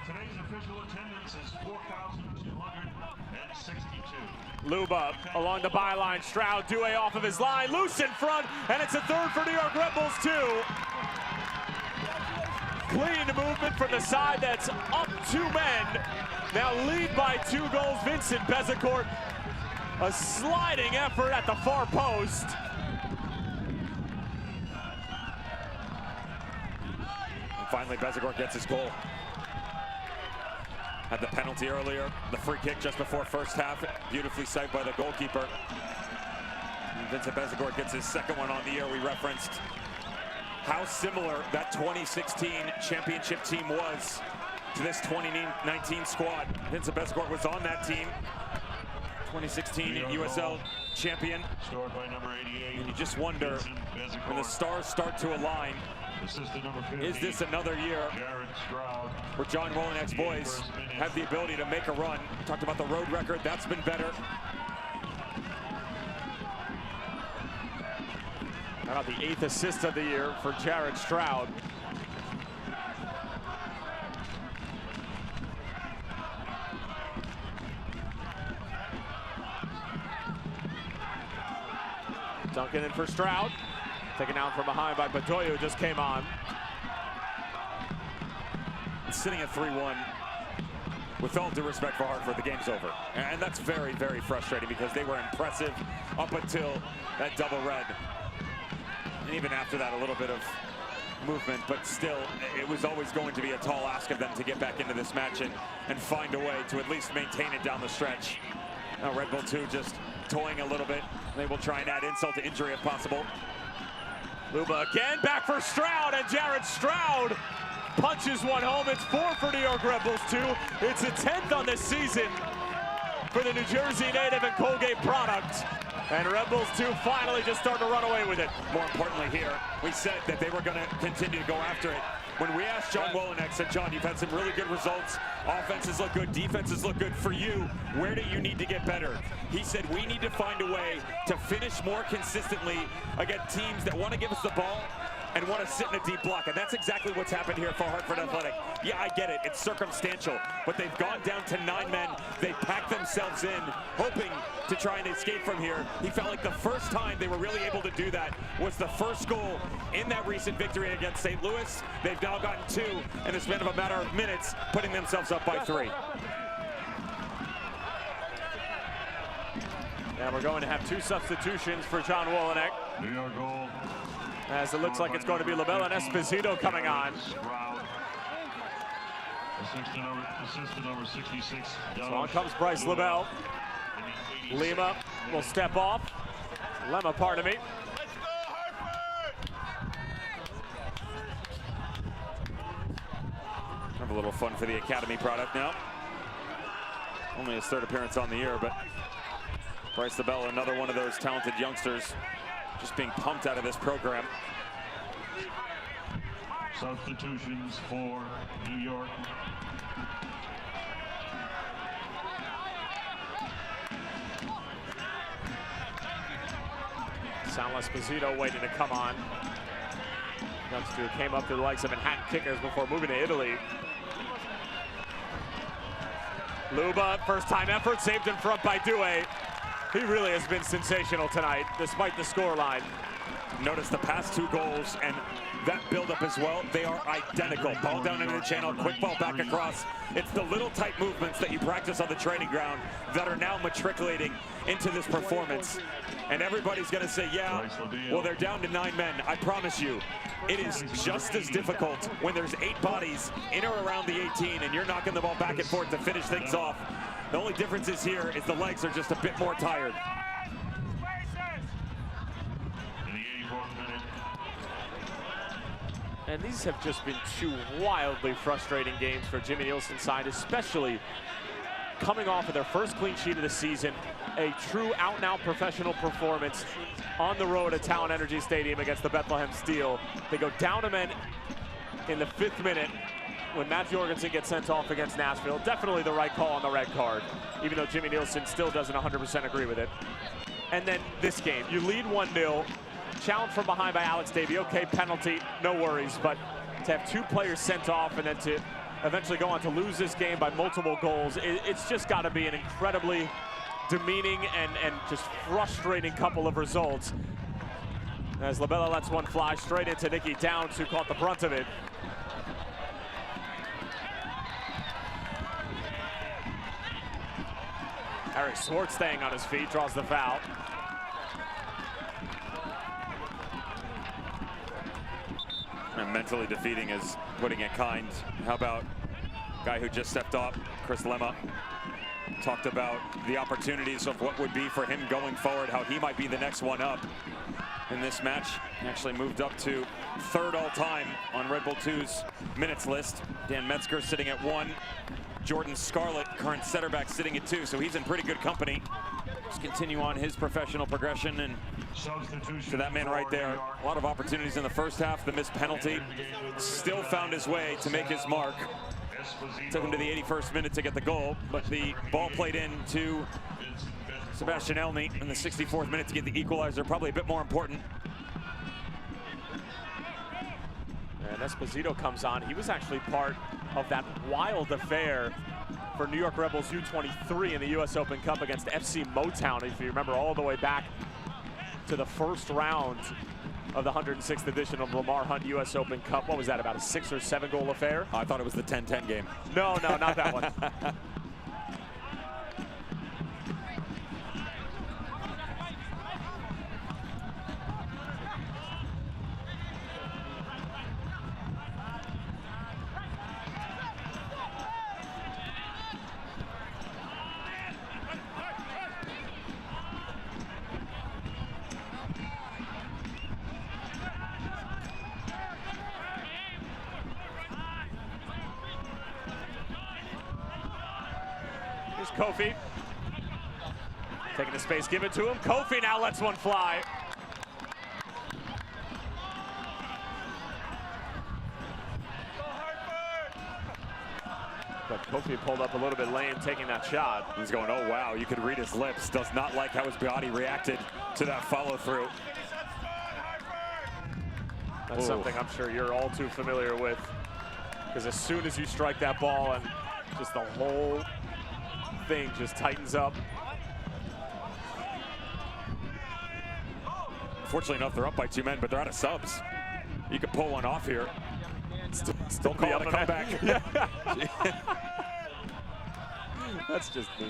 today's official attendance is 4,262. Luba along the byline. Stroud, Dewey off of his line, loose in front, and it's a third for New York Red Bulls too. Clean movement from the side that's up 2 men. Now lead by 2 goals, Vincent Bezecourt. A sliding effort at the far post. And finally, Bezecourt gets his goal. Had the penalty earlier, the free kick just before first half, beautifully saved by the goalkeeper. And Vincent Bezecourt gets his second one on the year. We referenced how similar that 2016 championship team was to this 2019 squad. Vincent Bezecourt was on that team. 2016 USL champion. Scored by number 88. And you just wonder, when the stars start to align, is this another year where John Wolinek's boys have the ability to make a run? We talked about the road record, that's been better. How about the 8th assist of the year for Jared Stroud? Duncan in for Stroud. Taken down from behind by Bedoya, who just came on. It's sitting at 3-1. With all due respect for Hartford, the game's over. And that's very, very frustrating because they were impressive up until that double red. And even after that, a little bit of movement, but still, it was always going to be a tall ask of them to get back into this match and find a way to at least maintain it down the stretch. Now Red Bull 2 just toying a little bit. They will try and add insult to injury if possible. Luba again, back for Stroud, and Jared Stroud punches one home. It's 4 for New York Red Bulls 2. It's a 10th on this season for the New Jersey native and Colgate product. And Red Bulls 2 finally just starting to run away with it. More importantly here, we said that they were going to continue to go after it. When we asked John Wolenek, said, John, you've had some really good results. Offenses look good, defenses look good. For you, where do you need to get better? He said, we need to find a way to finish more consistently against teams that want to give us the ball and want to sit in a deep block. And that's exactly what's happened here for Hartford Athletic. Yeah, I get it. It's circumstantial. But they've gone down to 9 men. They packed themselves in, hoping to try and escape from here. He felt like the first time they were really able to do that was the first goal in that recent victory against St. Louis. They've now gotten 2 in the span of a matter of minutes, putting themselves up by 3. And we're going to have 2 substitutions for John Wolenek. New York goal. As it looks like it's going to be Labella and Esposito coming on. Assistant number 66. So on comes Bryce LaBelle. Lima will step off. Lemma, pardon me. Have a little fun for the Academy product now. Only his 3rd appearance on the year, but Bryce LaBelle, another one of those talented youngsters, just being pumped out of this program. Substitutions for New York. Sal Esposito waiting to come on. Youngster came up through the likes of Manhattan Kickers before moving to Italy. Luba, first-time effort, saved in front by Dewey. He really has been sensational tonight, despite the scoreline. Notice the past 2 goals and that buildup as well. They are identical. Ball down into the channel, quick ball back across. It's the little tight movements that you practice on the training ground that are now matriculating into this performance. And everybody's going to say, yeah, well, they're down to 9 men. I promise you, it is just as difficult when there's 8 bodies in or around the 18 and you're knocking the ball back and forth to finish things off. The only difference is here is the legs are just a bit more tired. And these have just been 2 wildly frustrating games for Jimmy Nielsen's side, especially coming off of their first clean sheet of the season, a true out-and-out professional performance on the road at Talon Energy Stadium against the Bethlehem Steel. They go down to men in the 5th minute when Matt Jorgensen gets sent off against Nashville. Definitely the right call on the red card, even though Jimmy Nielsen still doesn't 100% agree with it. And then this game, you lead 1-0. Challenge from behind by Alex Davey. Okay, penalty, no worries, but to have 2 players sent off and then to eventually go on to lose this game by multiple goals, it's just got to be an incredibly demeaning and just frustrating couple of results. As Labella lets one fly straight into Nicky Downs, who caught the brunt of it. Eric Swartz staying on his feet, draws the foul. And mentally defeating is putting it kind. How about guy who just stepped up, Chris Lemma, talked about the opportunities of what would be for him going forward, how he might be the next one up in this match. He actually moved up to 3rd all-time on Red Bull 2's minutes list. Dan Metzger sitting at 1. Jordan Scarlett, current center back, sitting at 2, so he's in pretty good company. Just continue on his professional progression, and to that man right there, a lot of opportunities in the first half. The missed penalty, still found his way to make his mark. Took him to the 81st minute to get the goal, but the ball played in to Sebastian Elney in the 64th minute to get the equalizer, probably a bit more important. And Esposito comes on. He was actually part of that wild affair for New York Rebels U23 in the US Open Cup against FC Motown, if you remember, all the way back to the first round of the 106th edition of Lamar Hunt US Open Cup. What was that, about a 6 or 7 goal affair? I thought it was the 10-10 game. No, not that one. Here's Kofi. Taking the space, give it to him. Kofi now lets one fly. But Kofi pulled up a little bit lame taking that shot. He's going, oh wow, you could read his lips. Does not like how his body reacted to that follow through. That's something I'm sure you're all too familiar with. Because as soon as you strike that ball and just the whole thing just tightens up. Fortunately enough, they're up by 2 men, but they're out of subs. You could pull one off here. Still call it a comeback. That's just mean.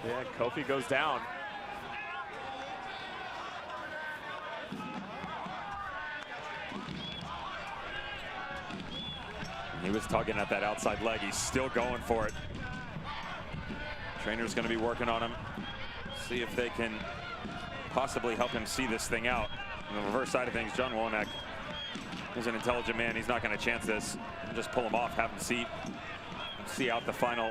Yeah, Kofi goes down. He was tugging at that outside leg. He's still going for it. Trainer's going to be working on him. See if they can possibly help him see this thing out. On the reverse side of things, John Womack is an intelligent man. He's not going to chance this. Just pull him off, have him see out the final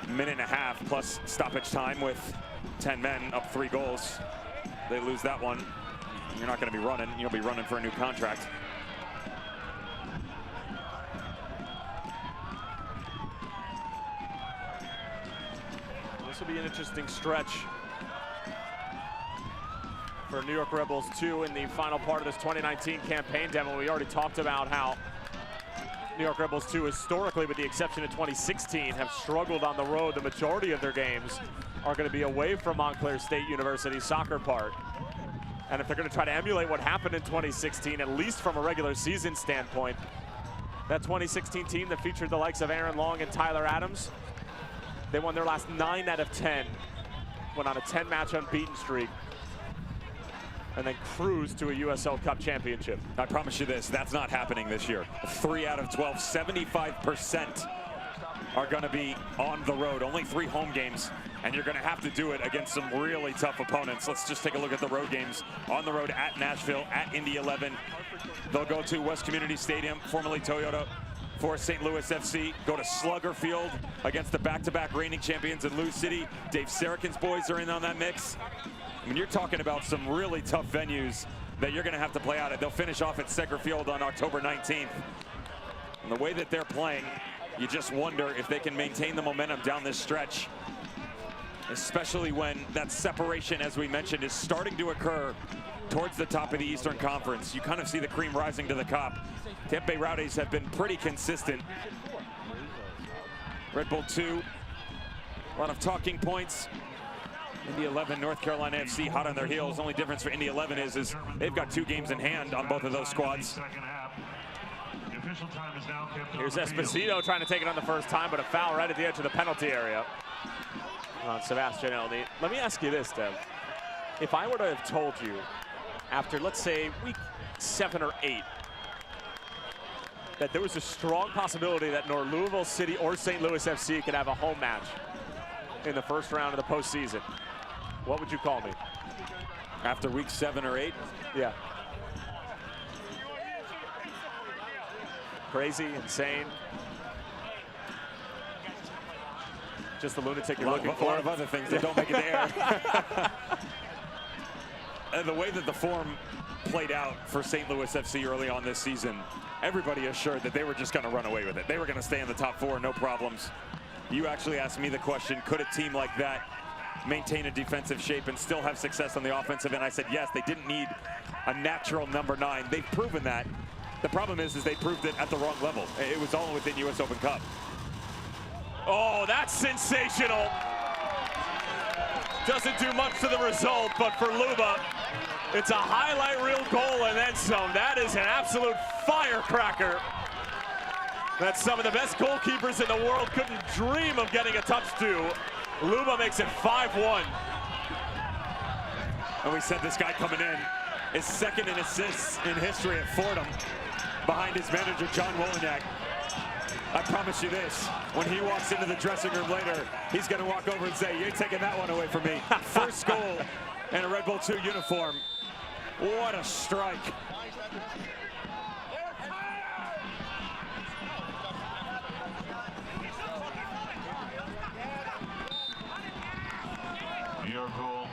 minute and a half plus stoppage time with 10 men up 3 goals. They lose that one. You're not going to be running. You'll be running for a new contract. This will be an interesting stretch for New York Rebels 2 in the final part of this 2019 campaign demo. We already talked about how New York Red Bulls, too, historically, with the exception of 2016, have struggled on the road. The majority of their games are going to be away from Montclair State University Soccer Park. And if they're going to try to emulate what happened in 2016, at least from a regular season standpoint, that 2016 team that featured the likes of Aaron Long and Tyler Adams, they won their last 9 out of 10, went on a 10-match unbeaten streak, and then cruised to a USL Cup championship. I promise you this, that's not happening this year. 3 out of 12, 75% are going to be on the road. Only 3 home games, and you're going to have to do it against some really tough opponents. Let's just take a look at the road games. On the road at Nashville, at Indy 11. They'll go to West Community Stadium, formerly Toyota, for St. Louis FC. Go to Slugger Field against the back-to-back reigning champions in Lou City. Dave Sarakin's boys are in on that mix. I mean, you're talking about some really tough venues that you're going to have to play out at. They'll finish off at Secker Field on October 19th. And the way that they're playing, you just wonder if they can maintain the momentum down this stretch, especially when that separation, as we mentioned, is starting to occur towards the top of the Eastern Conference. You kind of see the cream rising to the top. Tampa Bay Rowdies have been pretty consistent. Red Bull 2, a lot of talking points. Indy 11, North Carolina FC hot on their heels. Only difference for Indy 11 is they've got 2 games in hand on both of those squads. Here's Esposito trying to take it on the first time, but a foul right at the edge of the penalty area on Sebastian Elney. Let me ask you this, Dev. If I were to have told you after, let's say, week 7 or 8, that there was a strong possibility that nor Louisville City or St. Louis FC could have a home match in the first round of the postseason, what would you call me? After week 7 or 8? Yeah. Crazy, insane. Just a lunatic you're looking for. A lot of other things that don't make it to air. And the way that the form played out for St. Louis FC early on this season, everybody assured that they were just going to run away with it. They were going to stay in the top 4, no problems. You actually asked me the question, could a team like that maintain a defensive shape and still have success on the offensive end? I said yes, they didn't need a natural number 9. They've proven that. The problem is they proved it at the wrong level. It was all within US Open Cup. Oh, that's sensational. Doesn't do much to the result, but for Luba, it's a highlight reel goal and then some. That is an absolute firecracker that some of the best goalkeepers in the world couldn't dream of getting a touch to. Luba makes it 5-1. And we said this guy coming in is second in assists in history at Fordham, behind his manager, John Wolyniak. I promise you this, when he walks into the dressing room later, he's going to walk over and say, "You're taking that one away from me." First goal in a Red Bull 2 uniform. What a strike. New York goal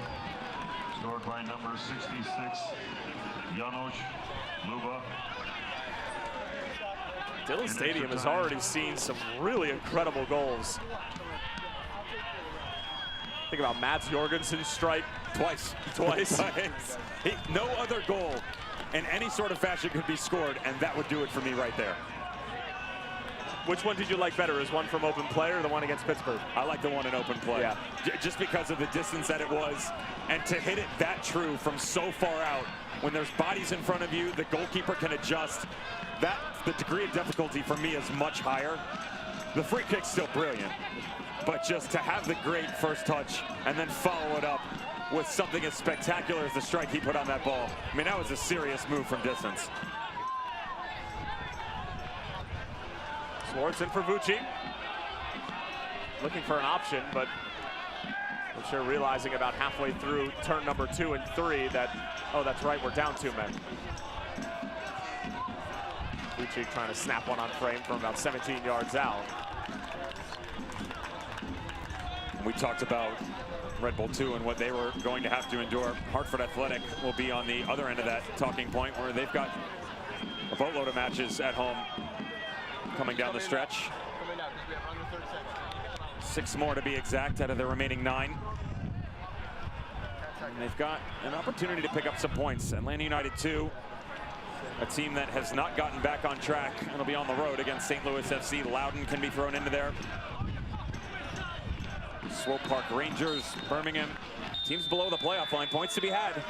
scored by number 66, Janos Luba. Dillon Stadium has already seen some really incredible goals. Think about Mats Jorgensen's strike twice. No other goal in any sort of fashion could be scored, and that would do it for me right there. Which one did you like better? Is one from open play or the one against Pittsburgh? I like the one in open play. Yeah. Just because of the distance that it was, and to hit it that true from so far out, when there's bodies in front of you, the goalkeeper can adjust. The degree of difficulty for me is much higher. The free kick's still brilliant, but just to have the great first touch and then follow it up with something as spectacular as the strike he put on that ball. I mean, that was a serious move from distance. Swartz in for Vucci. Looking for an option, but I'm sure realizing about halfway through turn number 2 and 3 that, oh, that's right, we're down 2 men. Vucci trying to snap one on frame from about 17 yards out. We talked about Red Bull 2 and what they were going to have to endure. Hartford Athletic will be on the other end of that talking point, where they've got a boatload of matches at home coming down the stretch. 6 more to be exact out of the remaining 9. And they've got an opportunity to pick up some points. Atlanta United 2, A team that has not gotten back on track. It'll be on the road against St. Louis FC. Loudon can be thrown into there. Swope Park Rangers, Birmingham. Teams below the playoff line. Points to be had.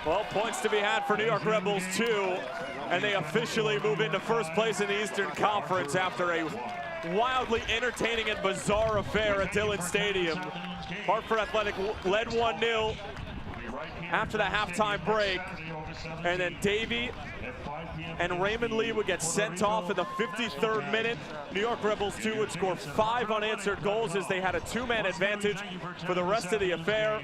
Well, points to be had for New York Rebels too, and they officially move into first place in the Eastern Conference after a wildly entertaining and bizarre affair at Dillon Stadium. Hartford Athletic led 1-0 after the halftime break, and then Davey and Raymond Lee would get sent off in the 53rd minute. New York Rebels 2 would score 5 unanswered goals as they had a 2-man advantage for the rest of the affair.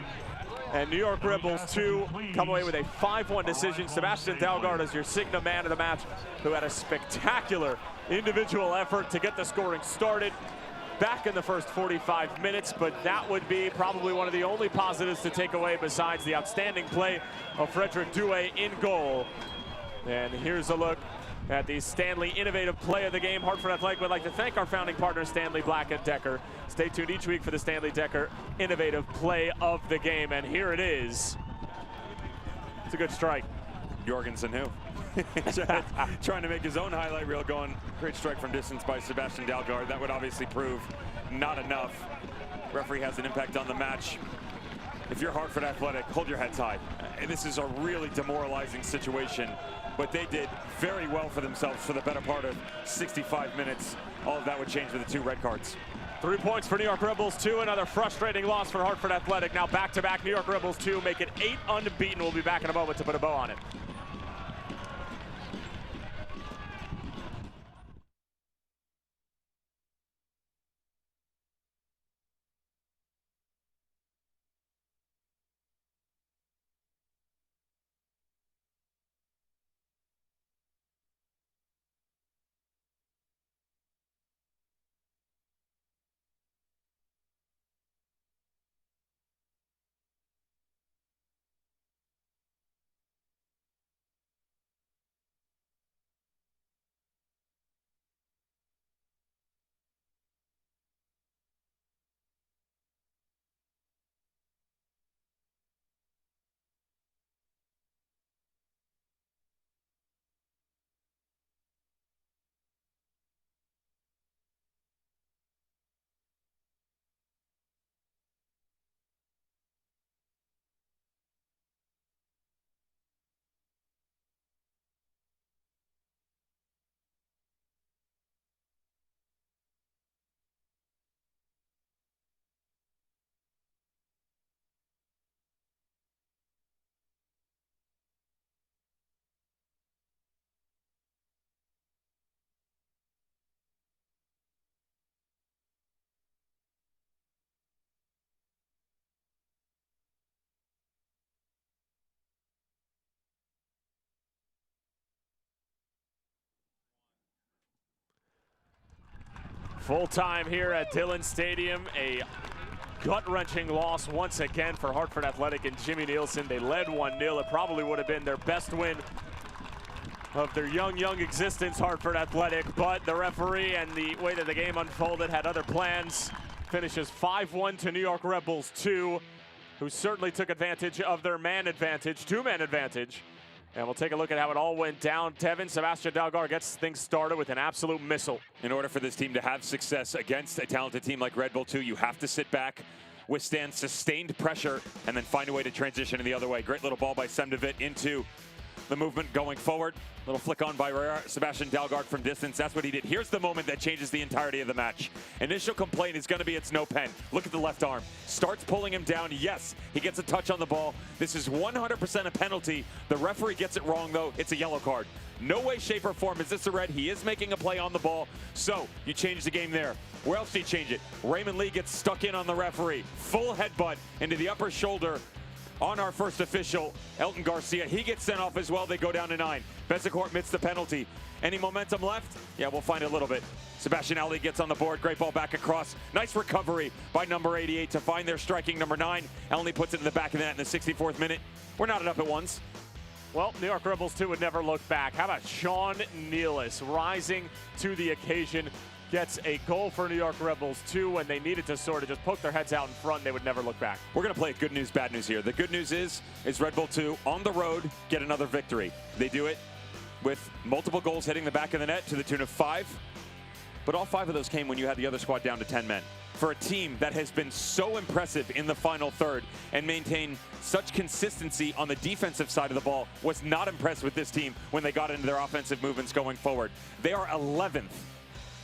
And New York Rebels 2 come away with a 5-1 decision. Sebastian Dalgard is your Cigna man of the match, who had a spectacular individual effort to get the scoring started back in the first 45 minutes, but that would be probably one of the only positives to take away besides the outstanding play of Frederick Douay in goal. And here's a look at the Stanley Innovative Play of the Game. Hartford Athletic would like to thank our founding partner, Stanley Black & Decker. Stay tuned each week for the Stanley Decker Innovative Play of the Game, and here it is. It's a good strike. Jorgensen who? Trying to make his own highlight reel going. Great strike from distance by Sebastian Dalgard. That would obviously prove not enough. Referee has an impact on the match. If you're Hartford Athletic, hold your heads high. This is a really demoralizing situation, but they did very well for themselves for the better part of 65 minutes. All of that would change with the 2 red cards. 3 points for New York Rebels 2. Another frustrating loss for Hartford Athletic. Now back-to-back New York Rebels 2 make it 8 unbeaten. We'll be back in a moment to put a bow on it. Full time here at Dillon Stadium. A gut-wrenching loss once again for Hartford Athletic and Jimmy Nielsen. They led 1-0. It probably would have been their best win of their young existence, Hartford Athletic, but the referee and the way that the game unfolded had other plans. Finishes 5-1 to New York Rebels 2, who certainly took advantage of their man advantage, 2-man advantage. And we'll take a look at how it all went down. Tevin, Sebastian Dalgard gets things started with an absolute missile. In order for this team to have success against a talented team like Red Bull 2, you have to sit back, withstand sustained pressure, and then find a way to transition in the other way. Great little ball by Semdevitt into the movement going forward. Little flick on by Sebastian Dalgard from distance. That's what he did. Here's the moment that changes the entirety of the match. Initial complaint is going to be it's no pen. Look at the left arm. Starts pulling him down. Yes, he gets a touch on the ball. This is 100% a penalty. The referee gets it wrong, though. It's a yellow card. No way, shape, or form is this a red. He is making a play on the ball. So you change the game there. Where else do you change it? Raymond Lee gets stuck in on the referee. Full headbutt into the upper shoulder on our first official, Elton Garcia. He gets sent off as well. They go down to 9. Bezecourt admits the penalty. Any momentum left? Yeah, we'll find a little bit. Sebastian Ali gets on the board. Great ball back across. Nice recovery by number 88 to find their striking number 9. Elney puts it in the back of the net in the 64th minute. We're not up at ones. Well, New York Rebels 2 would never look back. How about Sean Nealis rising to the occasion? Gets a goal for New York Rebels 2 when they needed to sort of just poke their heads out in front. They would never look back. We're going to play good news, bad news here. The good news is Red Bull 2 on the road get another victory. They do it with multiple goals hitting the back of the net to the tune of 5. But all 5 of those came when you had the other squad down to 10 men. For a team that has been so impressive in the final third and maintain such consistency on the defensive side of the ball, was not impressed with this team when they got into their offensive movements going forward. They are 11th.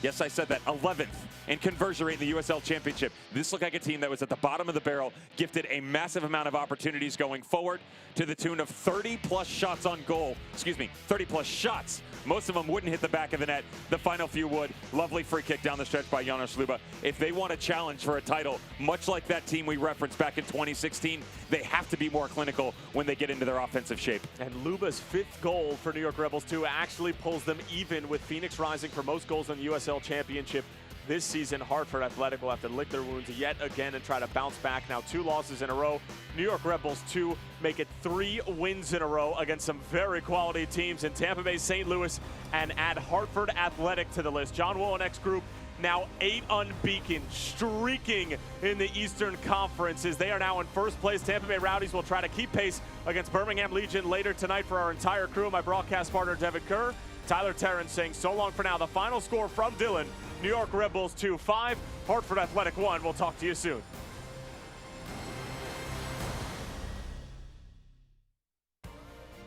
Yes, I said that, 11th in conversion rate in the USL Championship. This looked like a team that was at the bottom of the barrel, gifted a massive amount of opportunities going forward to the tune of 30-plus shots on goal. 30-plus shots. Most of them wouldn't hit the back of the net. The final few would. Lovely free kick down the stretch by Janos Luba. If they want a challenge for a title, much like that team we referenced back in 2016, they have to be more clinical when they get into their offensive shape. And Luba's 5th goal for New York Rebels 2 actually pulls them even with Phoenix Rising for most goals in the USL Championship this season. Hartford Athletic will have to lick their wounds yet again and try to bounce back. Now 2 losses in a row. New York Rebels 2 make it 3 wins in a row against some very quality teams in Tampa Bay, St. Louis, and add Hartford Athletic to the list. John Wolinek's group now 8 unbeaten, streaking in the Eastern Conference as they are now in first place. Tampa Bay Rowdies will try to keep pace against Birmingham Legion later tonight. For our entire crew, my broadcast partner Devin Kerr, Tyler Terrence saying so long for now. The final score from Dylan: New York Rebels 2-5, Hartford Athletic 1. We'll talk to you soon.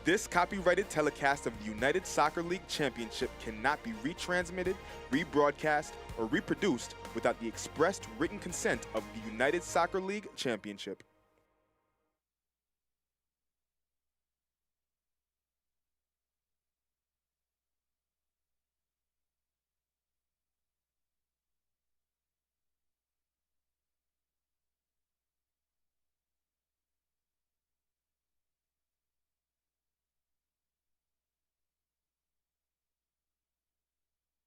This copyrighted telecast of the United Soccer League Championship cannot be retransmitted, rebroadcast, or reproduced without the expressed written consent of the United Soccer League Championship.